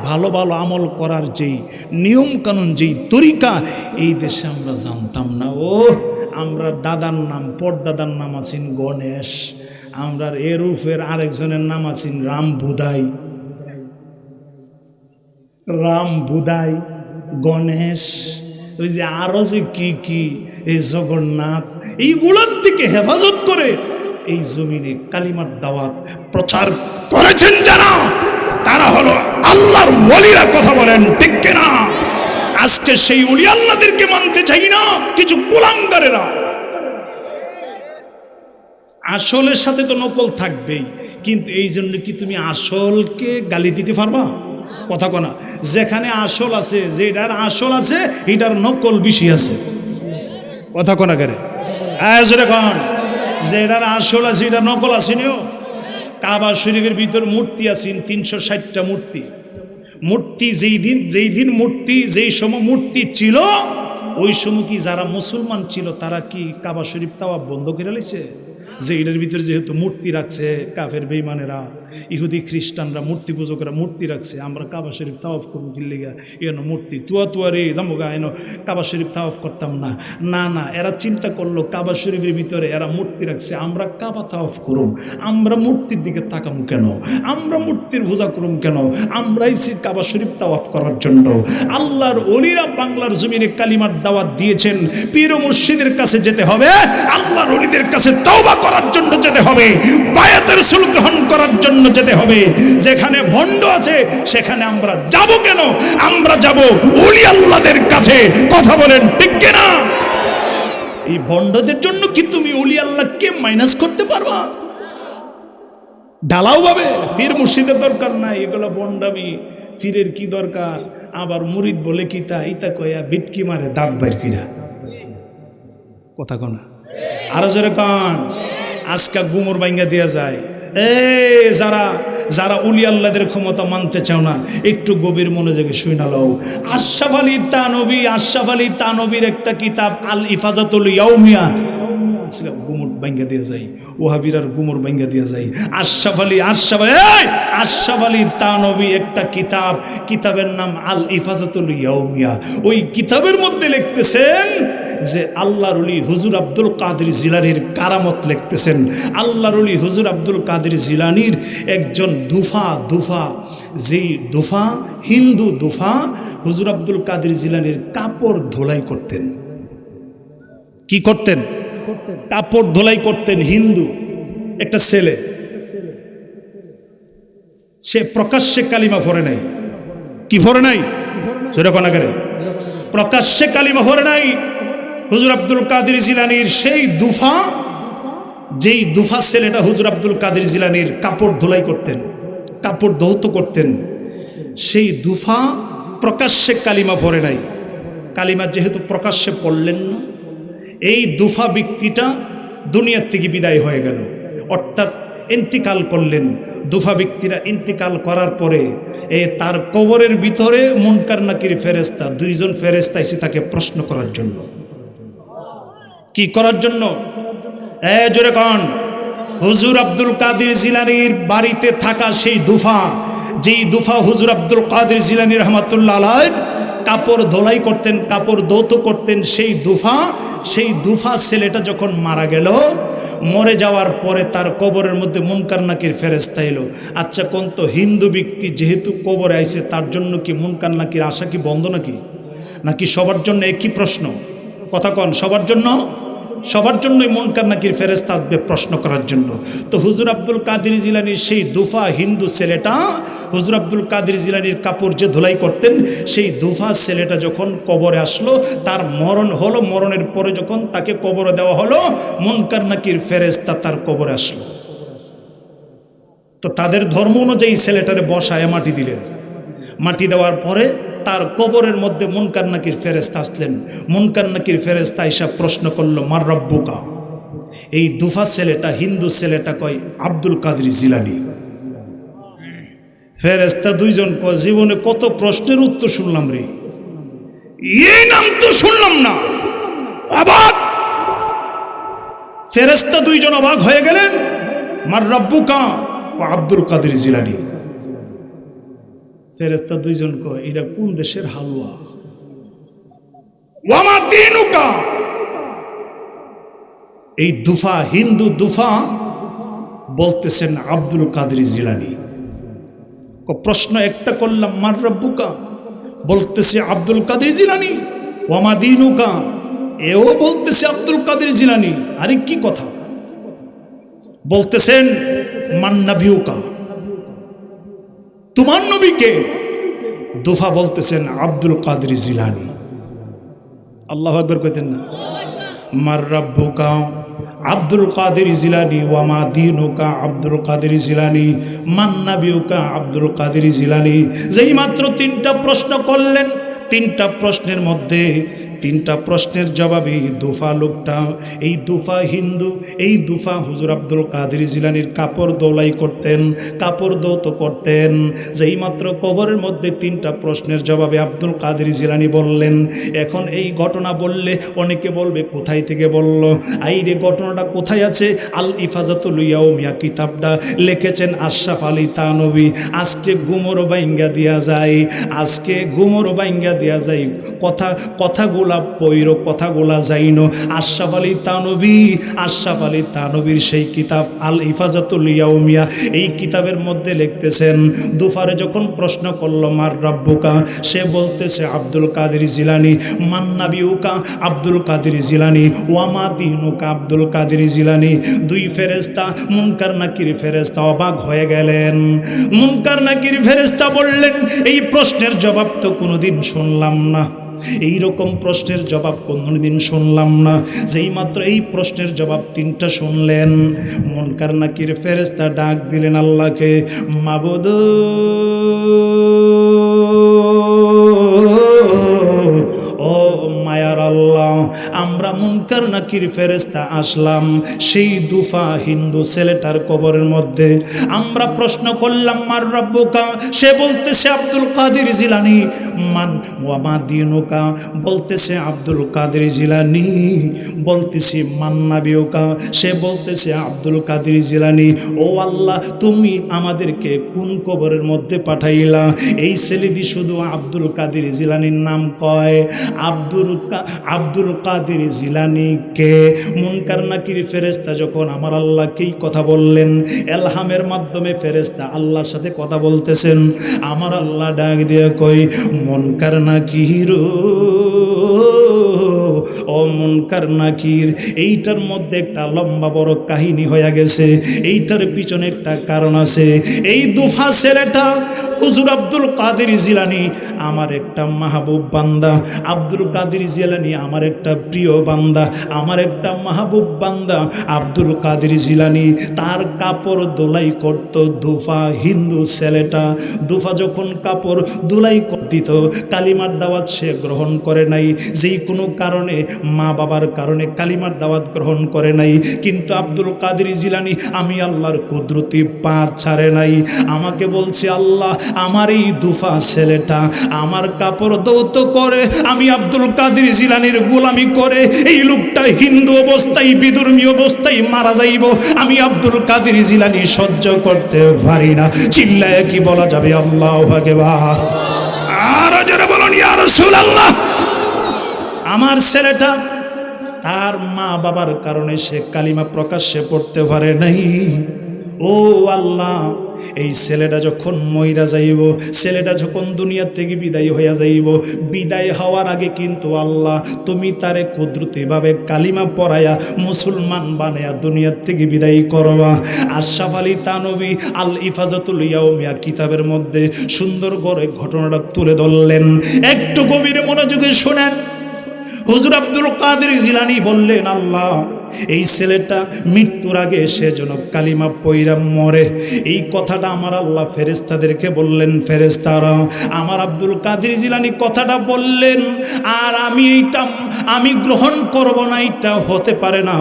ভালো ভালো আমল করার যেই নিয়ম কানুন, যেই তরিকা এই দেশে আমরা জানতাম না। ও আমরা দাদার নাম, পরদাদার নাম আছেন গণেশ, আমরা এরুফের আরেকজনের নাম আছেন রাম বুদাই, রাম বুদাই, গণেশ, ওই যে আরো যে কি কি, এই জগন্নাথ, এইগুলোর থেকে হেফাজত করে এই জমিনে কালিমার দাওয়াত প্রচার করেছেন যারা, তারা হলো আল্লাহর ওলিরা। কথা বলেন ঠিক কিনা? আজকে সেই ওলি আল্লাহদেরকে মানতে চাই না কিছু কুলাঙ্গারেরা। আসলের সাথে তো নকল থাকবেই, কিন্তু এই জন্য কি তুমি আসলকে গালি দিতে পারবা? কথা কনা, যেখানে আসল আছে, যেটার আসল আছে এটার নকল বেশি আছে। কথা কনা করে এখন যেটার আসল আছে এটা নকল আসেনিও। কাবা শরীফের ভিতর মূর্তি আছেন 360টা মূর্তি। মূর্তি যেই দিন মূর্তি, যেই সময় মূর্তি ছিল, ওই সময় কি যারা মুসলমান ছিল তারা কি কাবা শরীফ তাওয়াফ বন্ধ করে লেছে? যে এটার ভিতরে যেহেতু মূর্তি রাখছে কাফের বেঈমানেরা, ইহুদি খ্রিস্টানরা, মূর্তি পূজকরা মূর্তি রাখছে, আমরা কাবা শরীফ তাওয়াফ করবো কিল্লিগা, এন মূর্তি তুয়া রে জামুগা এন কাবা শরীফ তাওয়াফ করতাম না। না না, এরা চিন্তা করলো কাবা শরীফের ভিতরে এরা মূর্তি রাখছে, আমরা কাবা তাওয়াফ করুম, আমরা মূর্তির দিকে তাকাম কেন, আমরা মূর্তির পূজা করুম কেন, আমরাই কাবা শরীফ তাওয়াফ করার জন্য। আল্লাহর ওলিরা বাংলার জমিনে কালিমার দাওয়াত দিয়েছেন। পীর ও মুর্শিদের কাছে যেতে হবে, আল্লাহর ওলিদের কাছে তওবা করার জন্য যেতে হবে, বায়াতের রাসূল গ্রহণ করার জন্য যেতে হবে। যেখানে ভণ্ড আছে সেখানে আমরা যাব কেন? আমরা যাব ওলি আল্লাহদের কাছে। কথা বলেন ঠিক কিনা? এই ভণ্ডদের জন্য কি তুমি ওলি আল্লাহকে মাইনাস করতে পারবা? ঢালাও ভাবে পীর মুর্শিদের দরকার নাই, এগুলো ভণ্ডামি। পীরের কি দরকার? আবার মুরিদ বলে কিতা ইতা কয়া বিটকি মারে দাঁত বাইর কিরা। কথা কনা আরো জোরে কান। আজকা গুমর বাইঙ্গা দেওয়া যায়। যারা উলি আল্লাহদের ক্ষমতা মানতে চাও না, একটু গভীর মনোযোগে শুনে নাও। আশরাফ আলী তানবীর একটা কিতাব আল ইফাজাতুল ইয়াউমিয়া, গুমর বাইঙ্গা দিয়ে যায়, ওহাবিরার গুমর বাইঙ্গা দিয়ে যায়। আশরাফ আলী তানবী একটা কিতাব, কিতাবের নাম আল ইফাজাতুল ইয়াউমিয়া। ওই কিতাবের মধ্যে লিখতেছেন যে আল্লাহর ওলি হুজুর আব্দুল কাদের জিলানীর কারামত লিখতেছেন। আল্লাহর ওলি হুজুর আব্দুল কাদের জিলানীর একজন দুফা, যেই দুফা হিন্দু দুফা, হুজুর আব্দুল কাদের জিলানীর কাপড় ধোলাই করতেন। কি করতেন? কাপড় ধোলাই করতেন হিন্দু একটা ছেলে, সে প্রকাশ্যে কালিমা পড়ে নাই। কি পড়ে নাই? যেরকম আগে প্রকাশ্যে কালিমা পড়ে নাই। হুজুর আব্দুল কাদের জিলানীর সেই দুফা, যেই দুফা ছেলেটা হুজুর আব্দুল কাদের জিলানীর কাপড় ধোলাই করতেন, কাপড় ধৌত করতেন, সেই দুফা প্রকাশ্যে কালিমা পড়ে নাই। কালিমা যেহেতু প্রকাশ্যে পড়লেন না, এই দুফা ব্যক্তিটা দুনিয়ার থেকে বিদায় হয়ে গেল, অর্থাৎ ইন্তিকাল করলেন। দুফা ব্যক্তিরা ইন্তিকাল করার পরে তার কবরের ভিতরে মুনকার নাকির ফেরেশতা, দুইজন ফেরেশতা এসে তাকে প্রশ্ন করার জন্য। কি করার জন্য? জোরে কন। হুজুর আব্দুল কাদের জিলানীর বাড়িতে থাকা সেই দুফা, যেই দুফা হুজুর আব্দুল কাদের জিলানী রহমাতুল্লাহ আলাইহি কাপড় ধোলাই করতেন, কাপড় ধৌত করতেন, সেই দুফা ছেলেটা যখন মারা গেল, মরে যাওয়ার পরে তার কবরের মধ্যে মুনকার নাকির ফেরেশতা এলো। আচ্ছা কোন তো হিন্দু ব্যক্তি যেহেতু কবরে আইছে, তার জন্য কি মুনকার নাকির আসা কি বন্ধ নাকি সবার জন্য একই প্রশ্ন? কথা কন, সবার জন্য? সবার জন্যই মুনকার নাকির ফেরেশতা আসবে প্রশ্ন করার জন্য। তো হুজুর আব্দুল কাদের জিলানীর সেই দুফা হিন্দু ছেলেটা, হুজুর আব্দুল কাদের জিলানীর কাপড় যে ধোলাই করতেন, সেই দুফা ছেলেটা যখন কবরে আসলো, তার মরণ হলো। মরণের পরে যখন তাকে কবরে দেওয়া হলো, মুনকার নাকির ফেরেশতা তার কবরে আসলো। তো তাদের ধর্ম অনুযায়ী ছেলেটারে বসায় মাটি দিলেন। মাটি দেওয়ার পরে তার কবরের মধ্যে মুনকার নাকির ফেরেশতা আসলেন। মুনকার নাকির ফেরেশতা এসে প্রশ্ন করলো, মার রব্বুকা। এই দুফা ছেলেটা, হিন্দু ছেলেটা কয় আব্দুল কাদের জিলানী। ফেরেশতা দুইজন কয়, জীবনে কত প্রশ্নের উত্তর শুনলাম রে, এই নাম তো শুনলাম না। অবাক ফেরেশতা দুইজন অবাক হয়ে গেলেন। মার রব্বুকা ও আব্দুল কাদের জিলানী। ফেরেশতা দুইজন কয়, এটা কোন দেশের হালুয়া? ওয়ামা দিনুকা। এই দুফা, হিন্দু দুফা বলতেছেন আব্দুল কাদের জিলানী। প্রশ্ন একটা করলাম, মার রব্বুকা, বলতেছে আব্দুল কাদের জিলানী। ওয়ামা দিনুকা, এও বলতেছে আব্দুল কাদের জিলানী। আরে কি কথা? বলতেছেন মান নবিউকা, তোমার নবীকে? দুফা বলতেছেন আব্দুল কাদের জিলানী। আল্লাহু আকবার কইতেন না? মার রব্বুকা আব্দুল কাদের জিলানী, ওয়ামা দিনুকা আব্দুল কাদের জিলানী, মান নবিউকা আব্দুল কাদের জিলানী। যেই মাত্র তিনটা প্রশ্ন করলেন, তিনটা প্রশ্নের মধ্যে তিনটা প্রশ্নের জবাবে দুফা লোকটা, এই দুফা হিন্দু, এই দুফা হুজুর আব্দুল কাদের জিলানীর কাপড় দোলাই করতেন, কাপড় ধৌত করতেন। যেই মাত্র কবরের মধ্যে তিনটা প্রশ্নের জবাবে আব্দুল কাদের জিলানী বললেন। এখন এই ঘটনা বললে অনেকে বলবে কোথায় থেকে বলল? আইরে ঘটনাটা কোথায় আছে? আল ইফাজাতুল ইয়াউমিয়া কিতাবটা লিখেছেন আশরাফ আলী থানভী। আজকে গুমর বাইঙ্গা দিয়া যায়, আজকে গুমর বাইঙ্গা দিয়া যায়, কথাগুলা পৈর, কথাগুলা যাইনো। আশরাফ আলী থানভী, আশরাফ আলী থানভীর সেই কিতাব আল ইফাজাতুল ইয়াউমিয়া, এই কিতাবের মধ্যে লিখতেছেন, দুফারে যখন প্রশ্ন করলো মার রব্বুকা, সে বলতেছে আব্দুল কাদের জিলানী। মান নবিউকা আব্দুল কাদের জিলানী, ওয়ামা দিনুকা আব্দুল কাদের জিলানী। দুই ফেরেশতা, মুনকার নাকির ফেরেশতা অবাক হয়ে গেলেন। মুনকার নাকির ফেরেশতা বললেন, এই প্রশ্নের জবাব তো কোনোদিন শুনলাম না, এই রকম প্রশ্নের জবাব কোনদিন শুনলাম না। যেই মাত্র এই প্রশ্নের জবাব তিনটা শুনলেন, মুনকার নাকির ফেরেশতা ডাক দিলেন আল্লাহকে, মাবুদ ও মায়ার আল্লাহ, আমরা মুনকার নাকির ফেরেশতা আসলাম সেই দুফা হিন্দু ছেলেটার কবরের মধ্যে। আমরা প্রশ্ন করলাম মার রব্বুকা, সে বলতেছে আব্দুল কাদের জিলানী। মান ওয়ামা দিনুকা, বলতেছে আব্দুল কাদের জিলানী। বলতেছি মান নবিউকা, সে বলতেছে আব্দুল কাদের জিলানী। ও আল্লাহ, তুমি আমাদেরকে কোন কবরের মধ্যে পাঠাইলা? এই ছেলেদি শুধু আব্দুল কাদের জিলানীর নাম কয়। আব্দুল কাদের জিলানীকে মুনকার নাকির ফেরেশতা যখন আমার আল্লাহকেই কথা বললেন, এলহামের মাধ্যমে ফেরেশতা আল্লাহর সাথে কথা বলতেছেন। আমার আল্লাহ ডাক দিয়ে কই, মুনকার নাকির ও মুনকার নাকির, এইটার মধ্যে একটা লম্বা বড় কাহিনী হয়ে গেছে। এইটার পিছনে একটা কারণ আছে। এই দুফা ছেলেটা হুজুর আব্দুল কাদের জিলানী আমার একটা মাহবুব বান্দা, আব্দুল কাদের জিলানী আমার একটা প্রিয় বান্দা, আমার একটা মাহবুব বান্দা। আব্দুল কাদের জিলানী তার কাপড় দোলাই করত দুফা, হিন্দু ছেলেটা। দুফা যখন কাপড় দোলাই দিত, কালিমার দাওয়াত সে গ্রহণ করে নাই, যেই কোনো কারণে মা বাবার কারণে কালিমার দাওয়াত গ্রহণ করে নাই। কিন্তু আব্দুল কাদের জিলানী আমি আল্লাহর কুদরতি পা ছাড়ে নাই। আমাকে বলছে, আল্লাহ আমার এই দুফা ছেলেটা আমার কাপড় দৌত করে, আমি আব্দুল কাদের জিলানীর গোলামি করে এই লোকটা হিন্দু অবস্থায় বিধর্মী অবস্থায় মারা যাইব, আমি আব্দুল কাদের জিলানী সহ্য করতে পারি না। চিল্লায় কি বলা যাবে আল্লাহু আকবার? আর যারা বলেন ইয়া রাসূলুল্লাহ। আমার ছেলেটা তার মা বাবার কারণে সে কালিমা প্রকাশ্যে পড়তে পারে নাই। ও আল্লাহ, এই ছেলেটা যখন মইরা যাইব, ছেলেটা যখন দুনিয়া থেকে বিদায় হইয়া যাইব, বিদায় হওয়ার আগে কিন্তু আল্লাহ তুমি তারে কুদরতিভাবে কালিমা পড়ায়া মুসলমান বানায়া দুনিয়ার থেকে বিদায় করবা। আশরাফ আলী থানভী আল ইফাজাতুল ইয়াউমিয়া কিতাবের মধ্যে সুন্দর করে ঘটনাটা তুলে ধরলেন। একটু গভীর মনোযোগে শোনেন। হুজুর আব্দুল কাদের জিলানী বললেন, আল্লাহ এই ছেলেটা মৃত্যুর আগে সে যেন কালিমা পয়রা মরে। এই কথাটা আমার আল্লাহ ফেরেশতাদেরকে বললেন, ফেরেশতারা আমার আব্দুল কাদের জিলানী কথাটা বললেন, আর আমি গ্রহণ করব না, এটা হতে পারে না।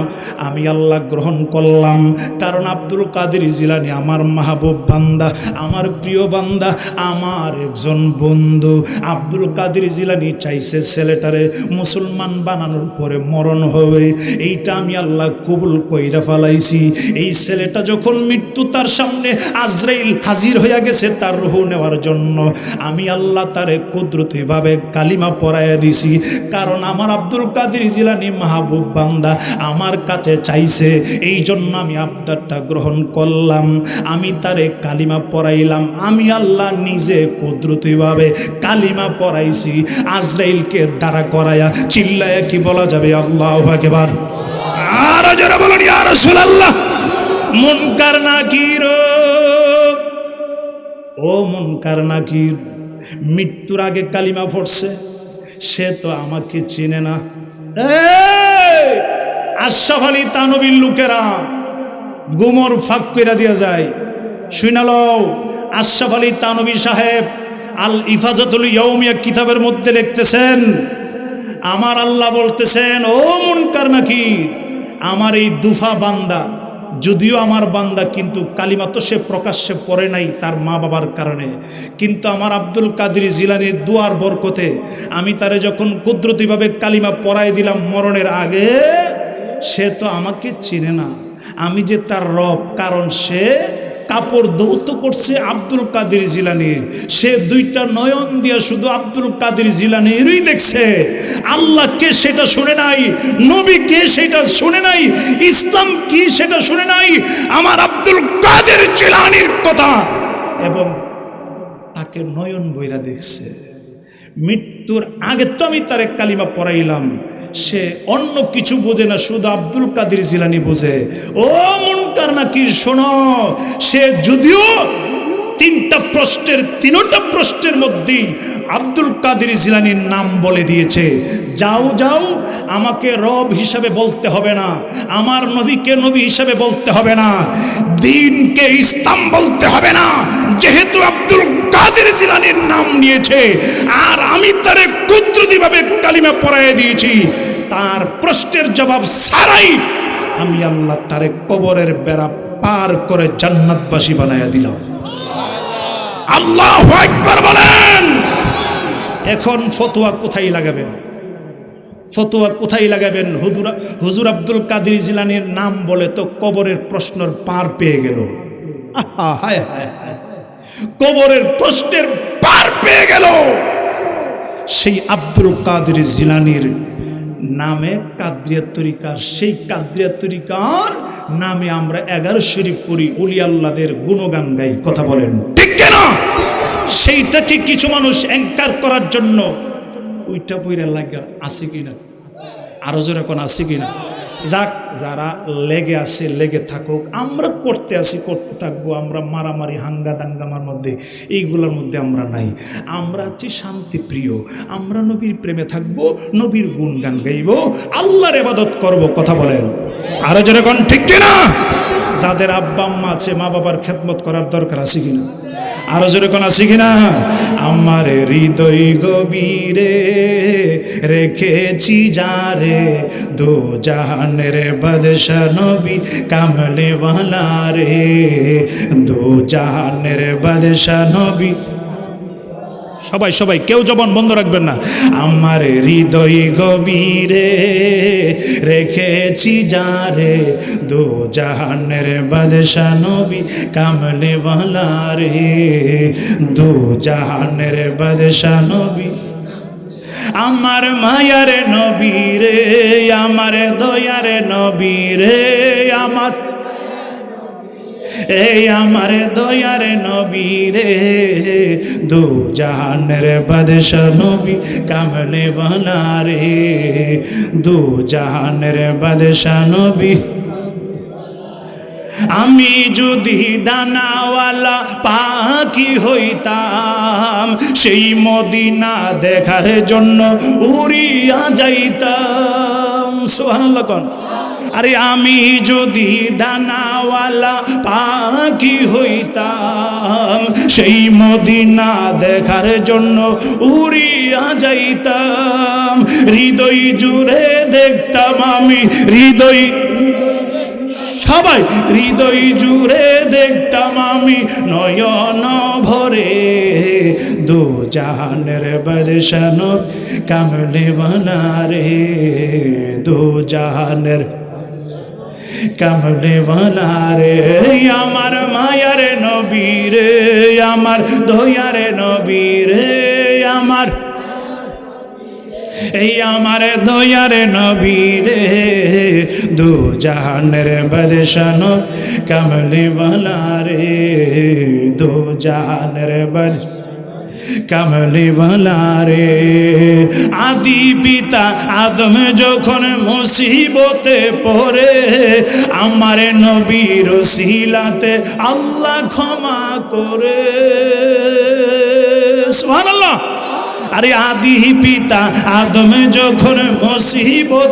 আমি আল্লাহ গ্রহণ করলাম, কারণ আব্দুল কাদের জিলানী আমার মাহবুব বান্দা, আমার প্রিয় বান্দা, আমার একজন বন্ধু। আব্দুল কাদের জিলানী চাইছে ছেলেটারে মুসলমান বানানোর পরে মরণ হবে, এইটা আমি আল্লাহ কবুল কইরা ফেলাইছি। এই ছেলেটা যখন মৃত্যু তার সামনে আজরাইল হাজির হইয়া গেছে তার রূহ নেওয়ার জন্য, আমি আল্লাহ তারে কুদরতিভাবে কালিমা পড়াইয়া দিছি, কারণ আমার আব্দুল কাদের জিলানী মাহবুব বান্দা আমার কাছে চাইছে, এই জন্য আমি আবদারটা গ্রহণ করলাম, আমি তারে কালিমা পড়াইলাম। আমি আল্লাহ নিজে কুদরতিভাবে কালিমা পড়াইছি, আজরাইলকে দাঁড়া করায়া। চিল্লায়া কি বলা যাবে আল্লাহু আকবার? আর যারা বলেন ইয়া রাসূলুল্লাহ। মুনকার নাকির, ও মুনকার নাকির, মৃত্যুর আগে কালিমা পড়ছে, সে তো আমাকে চিনে না। আশরাফ আলী থানভীর লোকেরা গুমর ফাঁক করে দিয়া যায়। শুনালো, আশরাফ আলী থানভী সাহেব আল ইফাজাতুল ইয়াউমিয়া কিতাবের মধ্যে লিখতেছেন, আমার আল্লাহ বলতেছেন, ও মুনকার নাকির, আমার এই দুফা বান্দা, যদিও আমার বান্দা, কিন্তু কালিমা তো সে প্রকাশ্যে পড়ে নাই তার মা বাবার কারণে, কিন্তু আমার আব্দুল কাদের জিলানীর দুয়ার বরকতে আমি তারে যখন কুদরতিভাবে কালিমা পড়াই দিলাম মরণের আগে, সে তো আমাকে চিনে না, আমি যে তার রব, কারণ সে কাপড় দৌত করছে আব্দুল কাদের জিলানীর, সে দুইটা নয়ন দিয়া শুধু আব্দুল কাদের জিলানীরই দেখছে। আল্লাহকে সেটা শুনে নাই, নবীকে সেটা শুনে নাই, ইসলাম কি সেটা শুনে নাই, আমার আব্দুল কাদের জিলানীর কথা এবং তাকে নয়ন বইরা দেখছে। মৃত্যুর আগে তো আমি তারে কালিমা পড়াইলাম, সে অন্য কিছু বোঝে না, শুধু আব্দুল কাদের জিলানী বোঝে। ও মুনকার নাকির শোনো, সে যদিও তিনটা প্রশ্নের মধ্যেই আব্দুল কাদের জিলানীর নাম বলে দিয়েছে। যাও যাও, আমাকে রব হিসাবে বলতে হবে না, আমার নবীকে নবী হিসাবে বলতে হবে না, দ্বীনকে ইসলাম বলতে হবে না, যেহেতু আব্দুল কাদের জিলানীর নাম নিয়েছে আর আমি তারে কুদরতিভাবে কালিমা পড়াইয়া দিয়েছি, তার প্রশ্নের জবাব ছাড়াই আমি আল্লাহ তারে কবরের বেড়া পার করে জান্নাতবাসী বানাইয়া দিলাম। আল্লাহু আকবার বলেন। এখন ফতোয়া কোথায় লাগাবেন? ফতোয়া কোথায় লাগাবেন? হুজুর আব্দুল কাদের জিলানীর নাম বলে তো কবরের প্রশ্নের পার পেয়ে গেল। হায় হায় হায়, কবরের প্রশ্নের পার পেয়ে গেল। সেই আব্দুল কাদের জিলানীর নামে কাদরিয়া তরিকার, সেই কাদরিয়া তরিকার নামে আমরা 11 শরীফ পড়ি, ওলি আল্লাহদের গুণগান গাই। কথা বলেন ঠিক কেনা? সেইটাকে কিছু মানুষ অ্যাঙ্কার করার জন্য ওইটা বইরা লাগা আছে কিনা? আরো জোরে কোন আছে কিনা? যাক, যারা লেগে আছে লেগে থাকুক, আমরা করতে আসি করতে থাকবো। আমরা মারামারি হাঙ্গা দাঙ্গামার মধ্যে, এইগুলোর মধ্যে আমরা নাই। আমরা আছি শান্তিপ্রিয়। আমরা নবীর প্রেমে থাকবো, নবীর গুণগান গাইব, আল্লাহর ইবাদত করব। কথা বলেন আরো জোরে কোন ঠিক কিনা? যাদের আব্বা আম্মা আছে, মা বাবার খেদমত করার দরকার আছে কিনা? আরো জোরে কোন আছে কিনা? আমার হৃদয় গভীরে রেখেছি যারে, দো জাহানের বাদশা নবী কামলে ওয়ালা রে, দো জাহানের বাদশা নবী। সবাই সবাই কেউ জবান বন্ধ রাখবেন না। আমার হৃদয় গভীরে রেখেছি যারে, দো জাহানের বাদশা নবী কামলে ওয়ালা রে, দো জাহানের বাদশা নবী। আমার মায়ার নবী রে, আমার দয়ার নবী রে, আমার এই আমার দয়ার নবী রে, দু জাহানের বাদশা নবী কামলে ওয়ালা রে, দু জাহানের বাদশা নবী। আমি যদি ডানাওয়ালা পাখি হইতাম, সেই মদিনা দেখার জন্য উড়িয়া যাইতাম। সুবহানাল্লাহ কোন? আরে আমি যদি ডানাওয়ালা পাখি হইতাম, সেই মদিনা দেখার জন্য উড়িয়া যাইতাম। হৃদয় জুড়ে দেখতাম আমি, হৃদয় সবাই হৃদয় জুড়ে দেখতাম আমি নয়ন ভরে, দু জাহানের বাদশা নবী কামলে ওয়ালা রে, দু জাহানের কামলে ওয়ালা রে। আমার মায়ার নবী রে, আমার দয়ার নবী রে, আমার এই আমার দয়ার নবী রে, দু জাহানের বাদশা নবী কামলে ওয়ালা রে, দু জাহানের বাদশা কামলে ওয়ালা রে। আদি পিতা আদম যখন মুসিবতে পড়ে, আমার নবীর ওসিলাতে আল্লাহ ক্ষমা করে। সুবহানাল্লাহ। আরে আদি পিতা আদম যখন মুসিবত,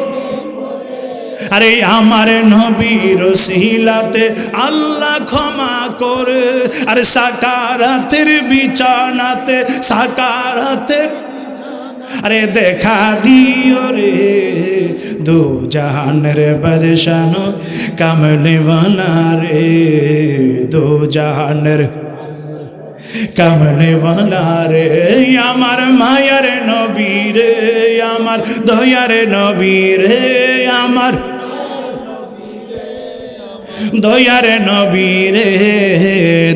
আরে আমার নবীর ওসিলাতে আল্লাহ ক্ষমা করে। আরে সাকারাতের বিছানাতে, সাকারাতের আরে দেখা দিও রে, দু জাহানের বাদশা নবী কামলে ওয়ালা রে, দু জাহানের কামলে ওয়ালা রে। আমার মায়ার নবী রে, আমার দয়ার নবী রে, আমার দয়ার নবী রে,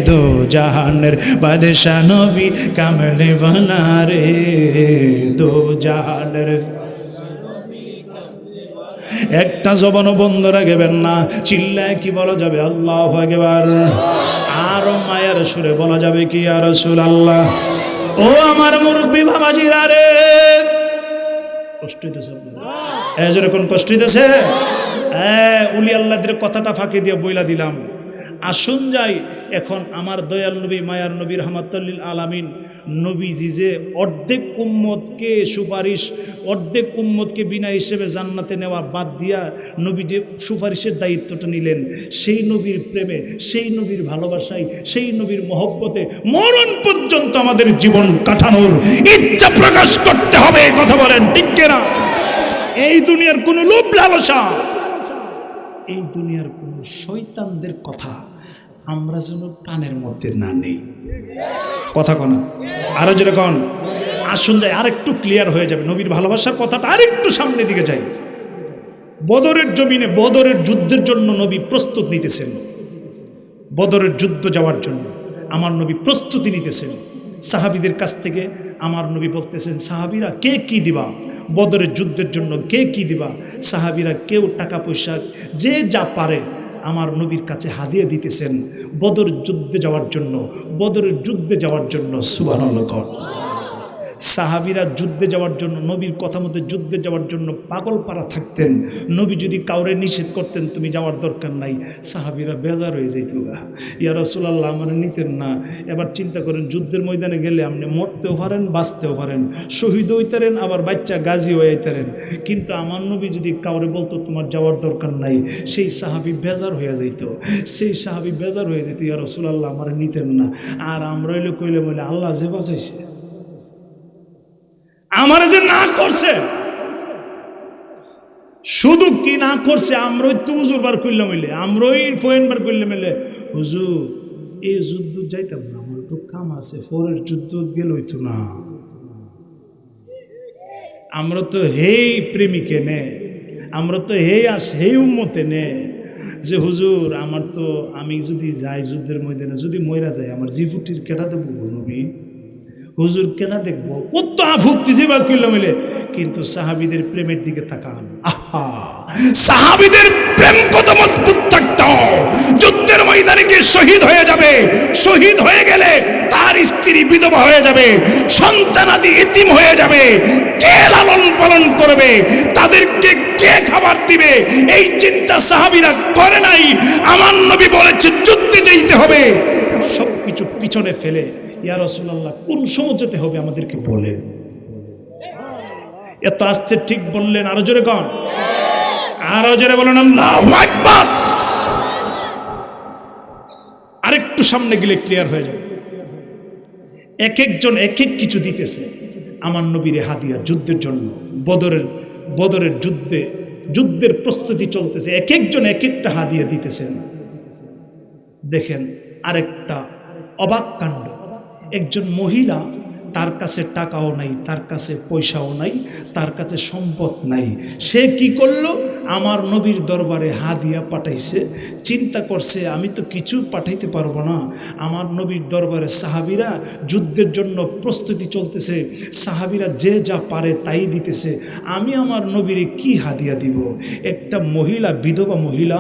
দু জাহানের বাদশা নবী কামলে ওয়ালা রে, দু জাহানের। একটা জবানও বন্ধ রাখবেন না। চিল্লায় কি বলা যাবে? আল্লাহু আকবার। আরো মায়ের সুরে বলা যাবে কি ইয়া রাসূলুল্লাহ। ও আমার মুরব্বী বাবাজিরা রে, কষ্ট হইতেছে এরকম কষ্ট হইতেছে? উলি আল্লাহদের কথাটা ফাঁকি দিয়ে বইলা দিলাম। আসুন যাই এখন আমার দয়াল নবী মায়ার নবী রাহমাতুল লিল আলামিন নবীজি যে অর্ধেক উম্মতকে সুপারিশ, অর্ধেক উম্মতকে বিনা হিসেবে জান্নাতে নেওয়া বাদ দিয়া নবী যে সুপারিশের দায়িত্বটা নিলেন, সেই নবীর প্রেমে, সেই নবীর ভালোবাসায়, সেই নবীর মহব্বতে মরণ পর্যন্ত আমাদের জীবন কাটানোর ইচ্ছা প্রকাশ করতে হবে। কথা বলেন ঠিক কিনা? এই দুনিয়ার কোনো লোভ লালসা, এই দুনিয়ার কোন শয়তানদের কথা আমরা যেন কানের মধ্যে না নেই। কথা কন আরো যেরকম। আসুন যাই, আর একটু ক্লিয়ার হয়ে যাবে নবীর ভালোবাসার কথাটা, আর একটু সামনের দিকে যাই। বদরের জমিনে বদরের যুদ্ধের জন্য নবী প্রস্তুত নিতেছেন। বদরের যুদ্ধ যাওয়ার জন্য আমার নবী প্রস্তুতি নিতেছেন। সাহাবীদের কাছ থেকে আমার নবী বলতেছেন, সাহাবীরা কে কি দিবা বদরের যুদ্ধের জন্য, কে কি দিবা? সাহাবীরা কেউ টাকা পয়সা যে যা পারে আমার নবীর কাছে হাদিয়া দিতেছেন বদর যুদ্ধে যাওয়ার জন্য, বদরের যুদ্ধে যাওয়ার জন্য। সুবহানাল্লাহ। সাহাবীরা যুদ্ধে যাওয়ার জন্য, নবীর কথা মতো যুদ্ধে যাওয়ার জন্য পাগল পারা থাকতেন। নবী যদি কাউরে নিষেধ করতেন তুমি যাওয়ার দরকার নাই, সাহাবীরা বেজার হয়ে যেত, ইয়া রাসূলুল্লাহ আমার নিতেন না। এবার চিন্তা করেন, যুদ্ধের ময়দানে গেলে আপনি মরতেও পারেন, বাঁচতেও পারেন, শহীদ হইতারেন, আবার বাচ্চা গাজী হয়ে যেতেন। কিন্তু আমার নবী যদি কাউরে বলতো তোমার যাওয়ার দরকার নাই, সেই সাহাবী বেজার হয়ে যাইত, সেই সাহাবী বেজার হয়ে যেত, ইয়া রাসূলুল্লাহ আমার নিতেন না। আর আমরা হইলে কইলে বলে আল্লাহ যে বাঁচাইছে, আমার যে না করছে, শুধু কি না করছে, আমরাই তো হুজুর বার করলাম মিলে, আমরাই পয়েন্ট বার করলে মিলে, হুজুর এই যুদ্ধ যাইতাম না, আমার তো কাম আছে, পরের যুদ্ধ গেল হইতো না। আমরা তো হেই প্রেমিকে নে, আমরা তো হেই হেই উম্মতে নে যে হুজুর আমার তো, আমি যদি যাই যুদ্ধের ময়দানে, যদি মইরা যায় আমার জিফুটির কেটা দেবো নবী, হুজুর কেনা দেখবো, কত আপত্তি যে বা কইল মিলে। কিন্তু সাহাবীদের প্রেমের দিকে তাকান, আহা সাহাবীদের প্রেম কত মজবুত থাকতো। যুদ্ধের ময়দানে গিয়ে শহীদ হয়ে যাবে, শহীদ হয়ে গেলে তার স্ত্রী বিধবা হয়ে যাবে, সন্তানাদি এতিম হয়ে যাবে, কে লালন পালন করবে, তাদেরকে কে খাবার দিবে, এই চিন্তা সাহাবীরা করে নাই। আমার নবী বলেছে যুদ্ধে যেতে হবে, সবকিছু পিছনে ফেলে ইয়া রাসূলুল্লাহ কোন সময় যেতে হবে আমাদেরকে বলেন। এত আস্তে ঠিক বললেন, আরো জোরে কন, আরো জোরে বলেন আল্লাহু আকবার। আরেকটু সামনে গেলে ক্লিয়ার হয়ে যাবে। এক একজন এক এক কিছু দিতেছে আমার নবীর হাদিয়া যুদ্ধের জন্য। বদরের যুদ্ধের প্রস্তুতি চলতেছে, এক একজন এক একটা হাদিয়া দিতেছেন। দেখেন আরেকটা অবাক কাণ্ড, একজন মহিলা, তার কাছে টাকাও নাই, তার কাছে পয়সাও নাই, তার কাছে সম্পদ নাই, সে কি করলো, আমার নবীর দরবারে হাদিয়া পাঠাইছে। চিন্তা করছে আমি তো কিছু পাঠাইতে পারবো না, আমার নবীর দরবারে সাহাবীরা যুদ্ধের জন্য প্রস্তুতি চলতেছে, সাহাবীরা যে যা পারে তাই দিতেছে, আমি আমার নবীরে কি হাদিয়া দিব। একটা মহিলা, বিধবা মহিলা,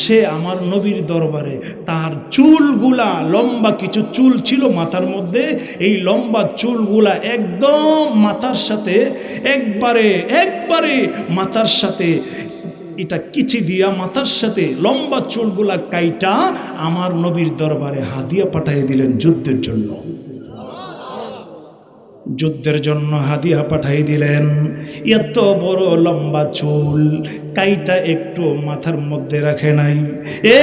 সে আমার নবীর দরবারে তার চুলগুলা, লম্বা কিছু চুল ছিল মাথার মধ্যে, এই লম্বা চুলগুলা একদম মাথার সাথে একবারে মাথার সাথে এটা কিচি দিয়া মাথার সাথে লম্বা চুলগুলা কাইটা আমার নবীর দরবারে হাদিয়া পাঠিয়ে দিলেন যুদ্ধের জন্য। যুদ্ধের জন্য হাদিয়া পাঠাই দিলেন। এত বড় লম্বা চুল কাইটা একটু মাথার মধ্যে রাখে নাই,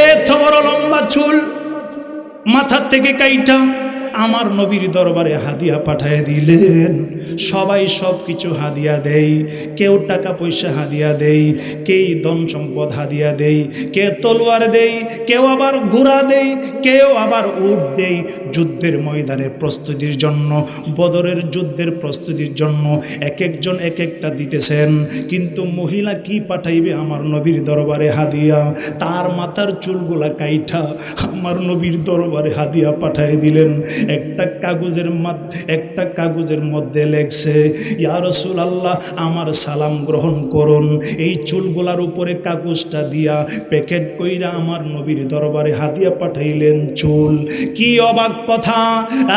এত বড় লম্বা চুল মাথার থেকে কাইটা আমার নবীর দরবারে হাদিয়া পাঠিয়ে দিলেন। সবাই সব কিছু হাদিয়া দেই, কেউ টাকা পয়সা হাদিয়া দেই, কেউ ধন সম্পদ হাদিয়া দেই, কে তলোয়ার দেই, কেউ আবার ঘোড়া দেই, কেউ আবার উট দেই। যুদ্ধের ময়দানের প্রস্তুতির জন্য, বদরের যুদ্ধের প্রস্তুতির জন্য এক একজন এক একটা দিতেছেন। কিন্তু মহিলা কি পাঠাইবে আমার নবীর দরবারে হাদিয়া, তার মাথার চুলগুলা কাইঠা আমার নবীর দরবারে হাদিয়া পাঠিয়ে দিলেন। একটা কাগজের মধ্যে লেখছে, ইয়া রাসূলুল্লাহ আমার সালাম গ্রহণ করুন। এই চুলগুলার উপরে কাগজটা দিয়া প্যাকেট কইরা আমার নবীর দরবারে হাদিয়া পাঠাইলেন চুল। কি অবাক কথা,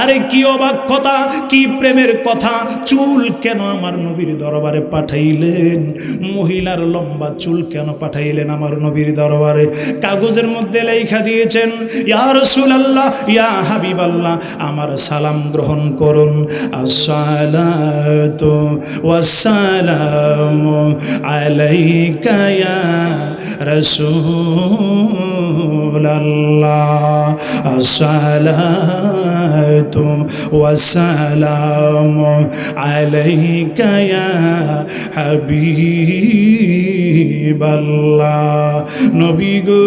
আরে কি অবাক কথা, কি প্রেমের কথা। চুল কেন আমার নবীর দরবারে পাঠাইলেন? মহিলার লম্বা চুল কেন পাঠাইলেন আমার নবীর দরবারে? কাগজের মধ্যে লেখা দিয়েছেন, ইয়া রাসূলুল্লাহ, ইয়া হাবিবাল্লাহ আমার সালাম গ্রহণ করুন। আসসালাতু ওয়াসসালামু আলাইকা ইয়া রাসূলুল্লাহ, আসসালাতু ওয়াসসালামু আলাইকা ইয়া হাবিবাল্লাহ। নবী গো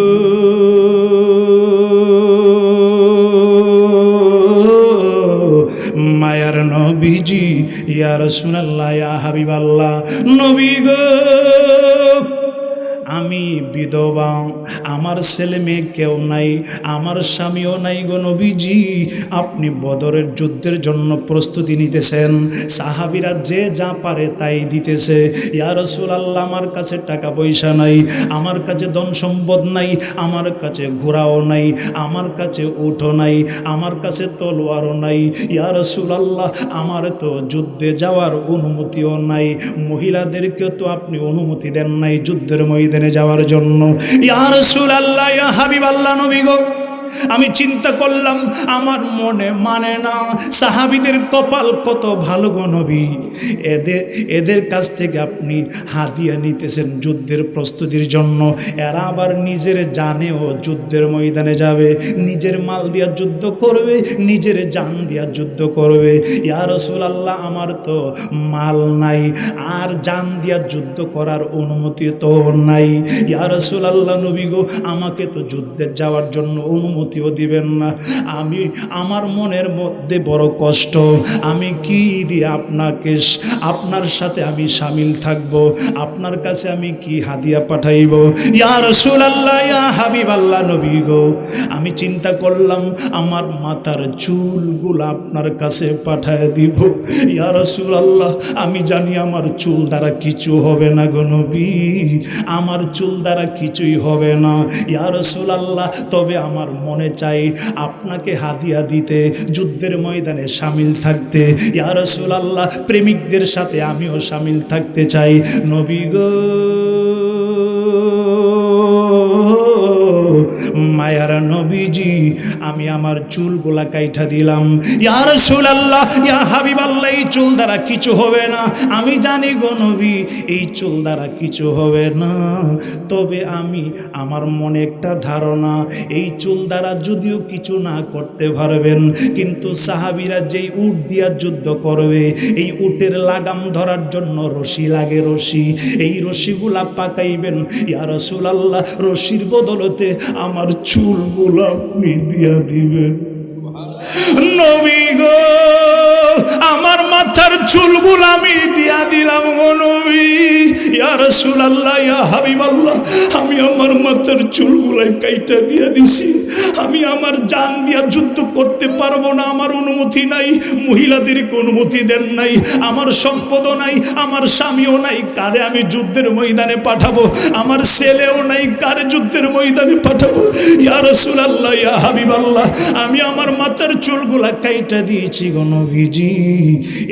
মায়ার নবীজি, ইয়া রাসূলুল্লাহ, ইয়া হাবিবাল্লাহ। নবী গো আমি বিধবা, আমার ছেলে মেয়ে কেউ নাই, আমার স্বামীও নাই গো নবীজি। আপনি বদরের যুদ্ধের জন্য প্রস্তুতি নিতেছেন, সাহাবীরা যে যা পারে তাই দিতেছে। ইয়া রাসূলুল্লাহ, আমার কাছে টাকা পয়সা নাই, আমার কাছে ধন সম্পদ নাই, আমার কাছে ঘোড়াও নাই, আমার কাছে উটও নাই, আমার কাছে তলোয়ারও নাই। ইয়া রাসূলুল্লাহ, আমার তো যুদ্ধে যাওয়ার অনুমতিও নাই, মহিলাদেরকেও তো আপনি অনুমতি দেন নাই যুদ্ধের ময়দানে যাওয়ার জন্য। ইয়া রাসূলুল্লাহ, ইয়া হাবিবাল্লাহ, নবী গো, আমি চিন্তা করলাম আমার মনে মানে না, সাহাবীদের কপাল কত ভালো গো নবী, এদের কাছ থেকে আপনি হাদিয়া নিতেছেন যুদ্ধের প্রস্তুতির জন্য। এরা আবার নিজের জানেও যুদ্ধের ময়দানে যাবে, নিজের মাল দিয়া যুদ্ধ করবে, নিজের জান দিয়া যুদ্ধ করবে। ইয়া রাসূলুল্লাহ, আমার তো মাল নাই আর জান দিয়া যুদ্ধ করার অনুমতি তো নাই। ইয়া রাসূলুল্লাহ, নবী গো, আমাকে তো যুদ্ধে যাওয়ার জন্য অনুমতিও দিবেন না। আমি আমার মনের মধ্যে বড় কষ্ট, আমি কি দিয়ে আপনার সাথে আমি শামিল থাকব, আপনার কাছে আমি কি হাদিয়া পাঠাইব? ইয়া রাসূলুল্লাহ, ইয়া হাবিবাল্লাহ, নবী গো, আমি চিন্তা করলাম আমার মাথার চুলগুলো আপনার কাছে পাঠায় দিব। ইয়া রাসূলুল্লাহ, আমি জানি আমার চুল দ্বারা কিছু হবে না গো নবী, আমার চুল দ্বারা কিছুই হবে না। ইয়া রাসূলুল্লাহ, তবে আমার মনে চাই আপনাকে হাদিয়া দিতে, যুদ্ধের ময়দানে শামিল থাকতে। ইয়া রাসূলুল্লাহ, প্রেমিকদের সাথে আমিও শামিল থাকতে চাই নবী গো। মায়ার নবীজি, আমি আমার চুলগুলা কাইটা দিলাম। ইয়া রাসূলুল্লাহ, ইয়া হাবিবাল্লাহ, এই চুল দ্বারা কিছু হবে না, আমি জানি গো নবী, এই চুল দ্বারা কিছু হবে না। তবে আমার মনে একটা ধারণা, এই চুল দ্বারা যদিও কিছু না করতে পারবেন, কিন্তু সাহাবীরা যেই উট দিয়া যুদ্ধ করবে, এই উটের লাগাম ধরার জন্য রশি লাগে, রশি, এই রশিগুলা পাকাইবেন। ইয়া রাসূলুল্লাহ, রশির বদলতে আমার চুলগুলো আপনি দিয়া দিবেন নবী গো। আমার মাথার চুলগুলো আমি দিয়া দিলাম গো নবী। ইয়া রাসূলুল্লাহ, ইয়া হাবিবাল্লাহ, আমি আমার মাথার চুলগুলাই কাইটা দিয়া দিছি। আমি আমার জান দিয়া যুদ্ধ করতে পারবো না, আমার অনুমতি নাই, মহিলাদেরকে অনুমতি দেন নাই, আমার সম্পদও নাই, আমার স্বামীও নাই, কারে আমি যুদ্ধের ময়দানে পাঠাবো? আমার ছেলেও নাই, কারে যুদ্ধের ময়দানে পাঠাবো? ইয়া রাসূলুল্লাহ, ইয়া হাবিবাল্লাহ, আমি আমার মাথার চুলগুলা কাইটা দিয়েছি গো নবীজি।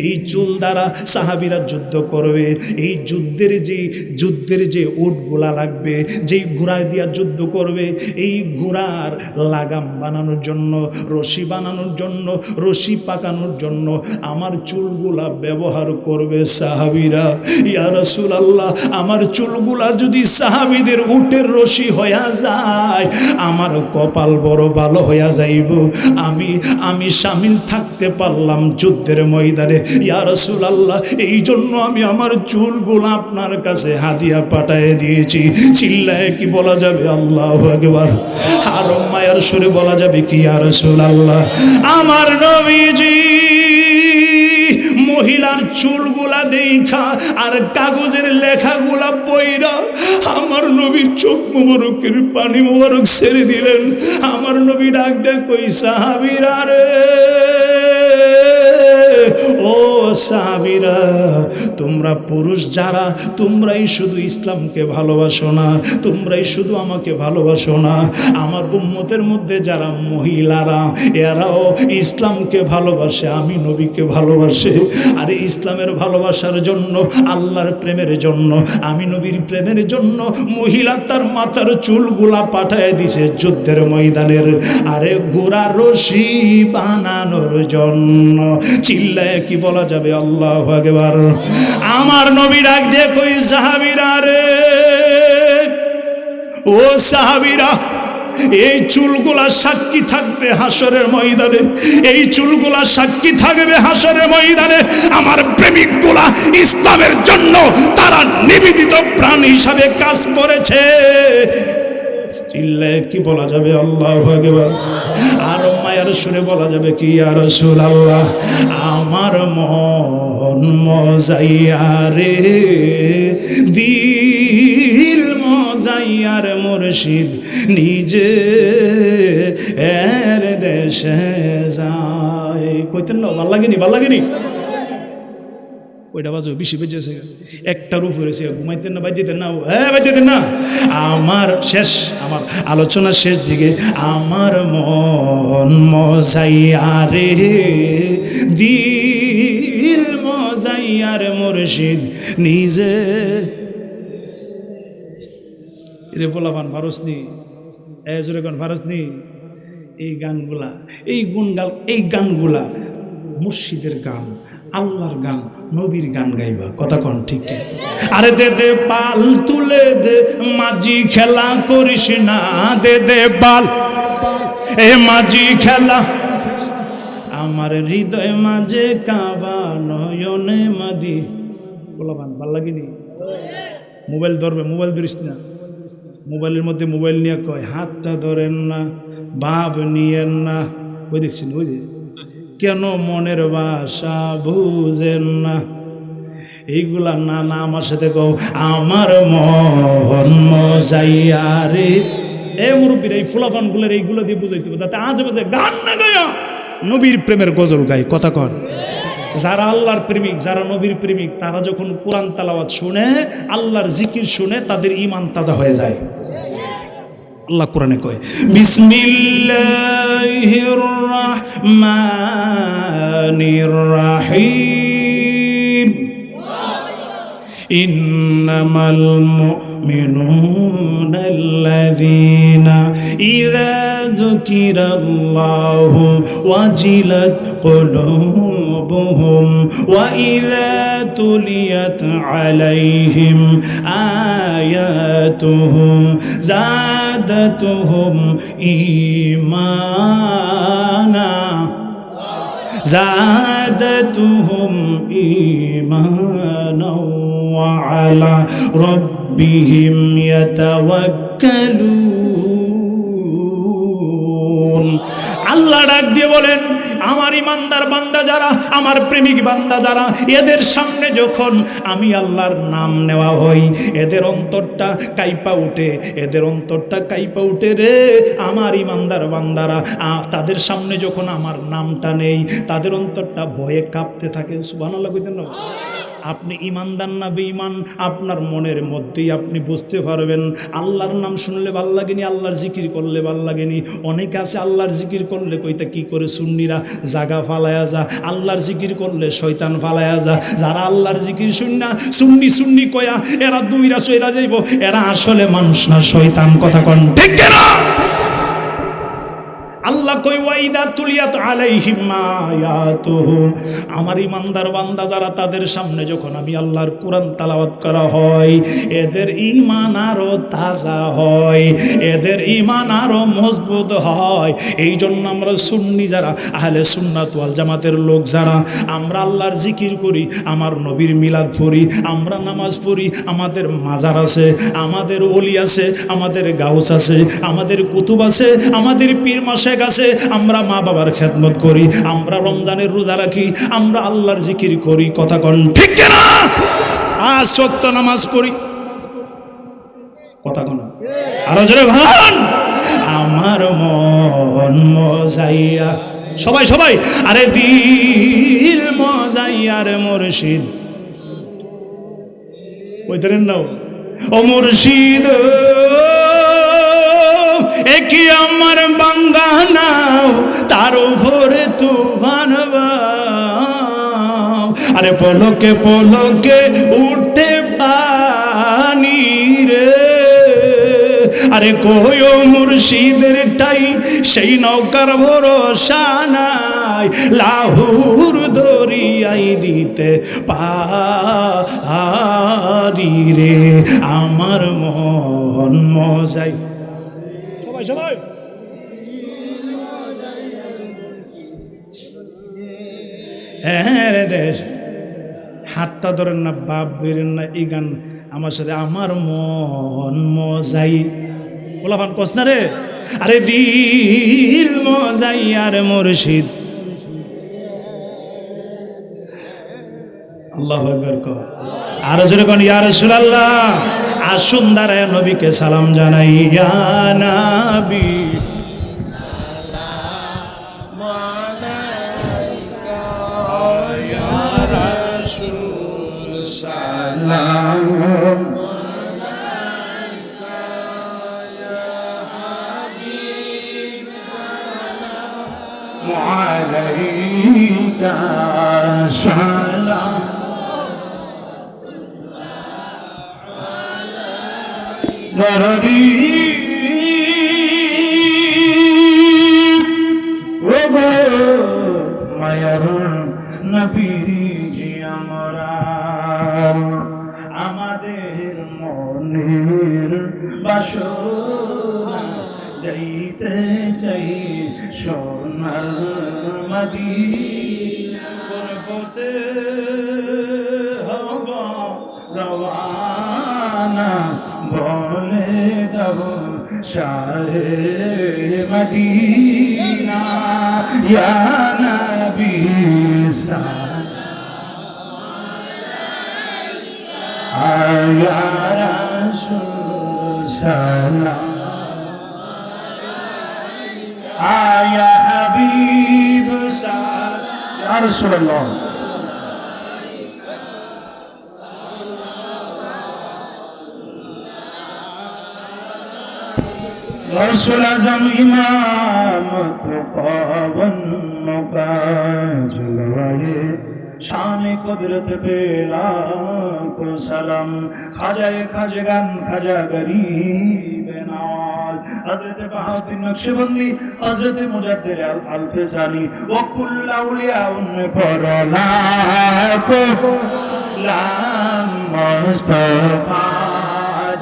এই চুল দ্বারা সাহাবীরা যুদ্ধ করবে, এই যুদ্ধের যে উটগুলা লাগবে, যেই ঘোড়া দিয়া যুদ্ধ করবে, এই ঘোড়ার লাগাম বানানোর জন্য, রশি বানানোর জন্য, রশি পাকানোর জন্য আমার চুলগুলা ব্যবহার করবে সাহাবীরা। ইয়া রাসূলুল্লাহ, আমার চুলগুলা যদি সাহাবীদের উটের রশি হইয়া যায়, আমার কপাল বড় ভালো হইয়া যাইব, আমি শামিল থাকতে পারলাম যুদ্ধের ময়দানে। ইয়া রাসূলুল্লাহ, এই জন্য আমি আমার চুলগুলো আপনার কাছে হাদিয়া পাঠিয়ে দিয়েছি। চিল্লায় কি বলা যাবে আল্লাহু আকবার? আর মায়ার সুরে বলা যাবে কি ইয়া রাসূলুল্লাহ? আমার নবীজি মহিলার চুলগুলা দেখা আর কাগজের লেখাগুলা পইরা আমার নবীর চোখ মোবারকের পানি মোবারক ছেড়ে দিলেন। আমার নবী ডাক দেয়, কই সাহাবীরা রে, ও সাহাবীরা, তোমরা পুরুষ যারা, তোমরাই শুধু ইসলামকে ভালোবাসো না, তোমরাই শুধু আমাকে ভালোবাসো না, আমার উম্মতের মধ্যে যারা মহিলারা, এরাও ইসলামকে ভালোবাসে, আমি নবীকে ভালোবাসে। আর ইসলামের ভালোবাসার জন্য, আল্লাহর প্রেমের জন্য, আমি নবীর প্রেমের জন্য মহিলা তার মাথার চুলগুলা পাঠায় দিছে যুদ্ধের ময়দানের আরে ঘোড়া রশি বানানোর জন্য। চিল্লায় কি বলা যাবে আল্লাহু আকবার? আমার নবী ডাক দিয়ে কই সাহাবীরা রে, ও সাহাবীরা, এই চুলগুলা সাক্ষী থাকবে হাসরের ময়দানে, এই চুলগুলা সাক্ষী থাকবে হাসরের ময়দানে। আমার প্রেমিকগুলা ইসলামের জন্য তারা নিবেদিত প্রাণ হিসাবে কাজ করেছে। কি বলা যাবে আল্লাহু আকবার? আর মায়ার সুরে বলা যাবে কি ইয়া রাসূলুল্লাহ, আমার মন মজাইয়া রে, দিল মজাইয়া মজাইয়ার মুর্শিদ নিজে এর দেশে যায়। কইতেন না ভাল লাগেনি, ভাল লাগেনি? ওইটা বাজো বেশি বেজেছে, একটার উপরে ঘুমাইতেন না, বাজেতেন না, হ্যাঁ বাজেতেন না। আমার শেষ, আমার আলোচনার শেষ দিকে, আমার মন মজাইয়ারে দিল মজাইয়ার মুর্শিদ নিজে। রে বলাবান ফারসনি, জোরে গান ফারসনি। এই গানগুলা, এই গুণগান, এই গানগুলা মুর্শিদের গান, আল্লাহর গান, নবীর গান গাইবা। কথা কন ঠিক? আরে দে দে পাল তুলে দে, মাঝি খেলা করিস না, দে দে পাল এ মাঝি খেলা। আমার হৃদয় মাঝে কাবা নয়নে মাদি। বলাবান ভাল লাগেনি? মোবাইল ধরবে, মোবাইল ধরিস না। মোবাইলের মধ্যে মোবাইল নিয়ে কয় হাতটা ধরেন না, ভাব নিয়েন না। ওই দেখছেন, ওই যে কেন মনের ভাষা বুঝেন না, এইগুলা না না আমার সাথে কও। আমার মন মজাইয়ারে। এ মুরব্বীর এই ফুলাফানগুলোর এইগুলো দিয়ে বুঝাইতে হবে, যাতে আজে বাজে গান না গায়া নবীর প্রেমের গজল গায়। কথা কর। যারা আল্লাহর প্রেমিক, যারা নবীর প্রেমিক, তারা যখন কোরআন তেলাওয়াত শুনে, আল্লাহর জিকির শুনে, তাদের ঈমান তাজা হয়ে যায়। আল্লাহ কোরআনে কয়, বিসমিল্লাহির রাহমানির রাহিম, ইন্নামাল মুমিনুনা আল্লাযীনা ইযা যুকিরাল্লাহু ওয়াজিলাত কুলুবুহুম ওয়া ইযা তুলিয়াত আলাইহিম আয়াতুহু যাদাতুহুম ঈমানা, যাদাতুহুম ঈমানা ওয়া আলা রাব্বিহিম ইয়াতাওয়াক্কালুন। আল্লাহ ডাক দিয়ে বলেন, আমার ইমানদার বান্দা যারা, আমার প্রেমিক বান্দা যারা, এদের সামনে যখন আমি আল্লাহর নাম নেওয়া হই, এদের অন্তরটা কাইপা উঠে, এদের অন্তরটা কাইপা উঠে রে। আমার ইমানদার বান্দারা, তাদের সামনে যখন আমার নামটা নেই, তাদের অন্তরটা ভয়ে কাঁপতে থাকে। সুবহানাল্লাহ কইতেন না? আপনি ইমানদার না বেঈমান, আপনার মনের মধ্যেই আপনি বুঝতে পারবেন। আল্লাহর নাম শুনলে ভাল লাগেনি, আল্লাহর জিকির করলে ভাল লাগেনি। অনেকে আছে আল্লাহর জিকির করলে কইতা কি করে সুন্নিরা জাগা ফালায়া যা, আল্লাহর জিকির করলে শয়তান ফালায়া যা। যারা আল্লাহর জিকির শুননা সুন্নি সুন্নি কয়া, এরা দুইরা সইরা যাইব, এরা আসলে মানুষ না, শয়তান। কথা কন ঠিক না? আল্লাহ কই, ওয়াইদা তুলিয়াত আলাইহিম আয়াতুহু, আমার ইমানদার বান্দা যারা, তাদের সামনে যখন আমি আল্লাহর কোরআন তেলাওয়াত করা হয়, এদের ঈমান আরো তাজা হয়, এদের ঈমান আরো মজবুত হয়। এই জন্য আমরা সুন্নি যারা, আহলে সুন্নাত ওয়াল জামাতের লোক যারা, আমরা আল্লাহর জিকির করি, আমার নবীর মিলাদ পড়ি, আমরা নামাজ পড়ি, আমাদের মাজার আছে, আমাদের ওলি আছে, আমাদের গাউস আছে, আমাদের কুতুব আছে, আমাদের পীর মাসে আছে, আমরা মা বাবার খেদমত করি, আমরা রমজানের রোজা রাখি, আমরা আল্লাহর জিকির করি। কথা কন ঠিক না? আজ ওয়াক্ত নামাজ পড়ি। কথা কন আরো জোরে ভান। আমার মন মজাইয়া, সবাই সবাই, আরে দিল মজাইয়ার মুর্শিদ। ওই ধরেন নাও, ও মুর্শিদ একি আমার বাঙ্গানাও, তার উপরে তুফান বাও। আরে পলকে পলকে উঠে পানি রে, আরে কই ও মুর্শিদের টাই, সেই নৌকার ভরসা নাই, লাহুর দরিয়াই দিতে পারি রে। আমার মন মজাই, সবাই সবাই, হ্যাঁ রে দেশ, হাতটা ধরেন না, বাপ ধরেন না। এই গান আমার সাথে, আমার মন মজাই। বলাবান কস না রে, আরে দিল মজাই আর মুর্শিদ। আল্লাহু আকবার। আর জোরে কোন ইয়া রাসূলুল্লাহ। আসুন দাঁড়ায় নবীকে সালাম জানাই, ইয়া নবী মায়ার নবীজি আমরা আমাদের মনের বাসনা যাইতে চাই সোনার মদিনা পর্বতে হব রওয়ানা বলে দাও শাহে মদিনা ইয়া নবী সালাম ইয়া রাসূল সালাম ইয়া হাবিব সালাম ইয়া রাসূলুল্লাহ रसूल आज़म इमाम तो पावन मुकाज लवाए शान कुदरत पे लाखों सलाम खाजाए खाजगान खाजा गरीब नवाज हज़रत बहाउद्दीन नक्शबंदी हज़रत मुजद्दिद अल-फ़िसानी व कुल्ल औलिया उनमें पर लाखों लाम मुस्तफ़ा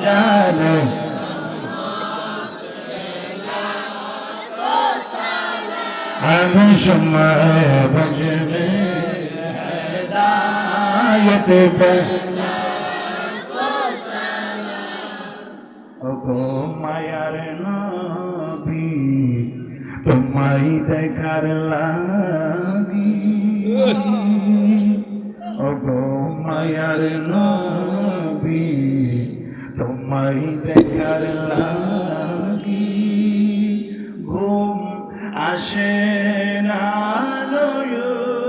जाने हम समय बजने हिदायत पे ओगो मायार नबी तुम्हारी देखार लागी ओगो मायार नबी तुम्हारी देखार लागी घूम আসে না নয়নে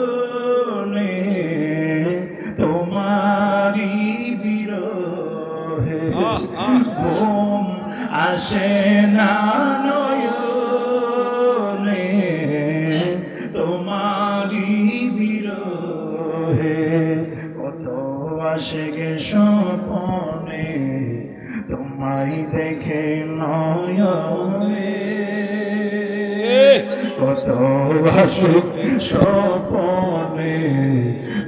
তোমারি বিরহে ঘুম আসে না নয়নে তোমারি বিরহে কত আসে গে স্বপ্নে তোমায় দেখে নয়নে কত ভাসুক স্বপনে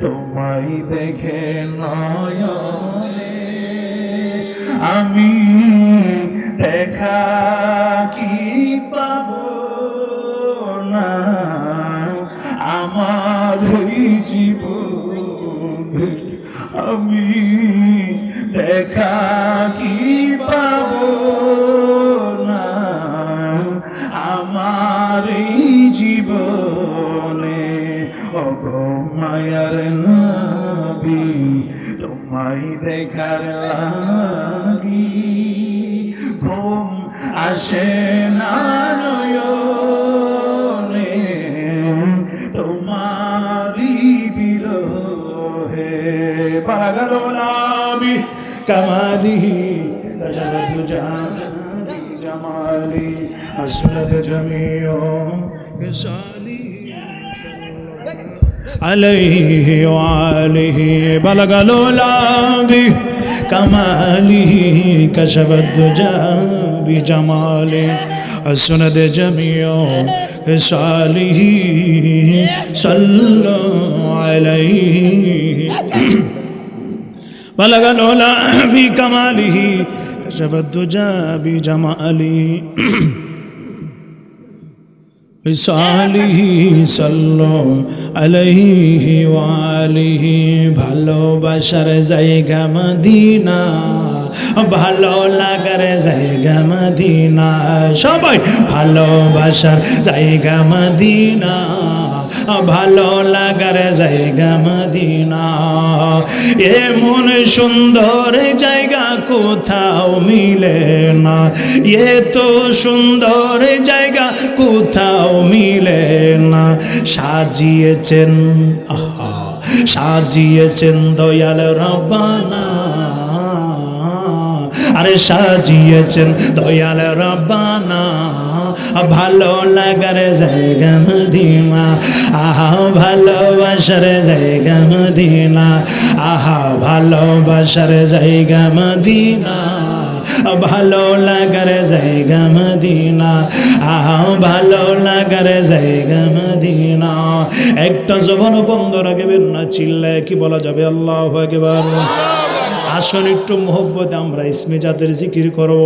তোমায় দেখে নয়নে আমি দেখা কি পাবো না আমার জীবনে আমি দেখা কি পাবো না আমার জীবনে ওগো মায়ার নবী তোমায় দেখার লাগি ঘুম আসে না নয়নে তোমারি বিরহে পাগল নবী কামালিহি তাজাদু জানি জামালি আসলাত জামিউ বিসালি عليه وآله بلغ العلا بكماله كشف الدجى بجماله السند جميع خصاله صلوا عليه بلغ العلا بكماله كشف الدجى بجماله সালিহি সাল্লাল্লাহু আলাইহি ওয়া আলিহি ভালোবাসার জায়গা মদিনা ভালো লাগার জায়গা মদিনা সবাই ভালোবাসার জায়গা মদিনা ভালো লাগার জায়গা মদিনা। এমন সুন্দর জায়গা কোথাও মিলে না, এত সুন্দর জায়গা কোথাও মিলে না। সাজিয়েছেন, আহা, সাজিয়েছেন দয়াল রব্বানা, আরে সাজিয়েছেন দয়াল রব্বানা, ভালো লাগার জায়গা মদিনা। আহা ভালোবাসার জায়গা মদিনা, আহা ভালোবাসার জায়গা মদিনা, ভালো লাগার জায়গা মদিনা, আহা ভালো লাগার জায়গা মদিনা। একটা জবান বন্ধ রাখবেন না, চিল্লায় কি বলা যাবে আল্লাহু আকবার। আসুন একটু মোহব্বতে আমরা ইসমে জাতের জিকির করব।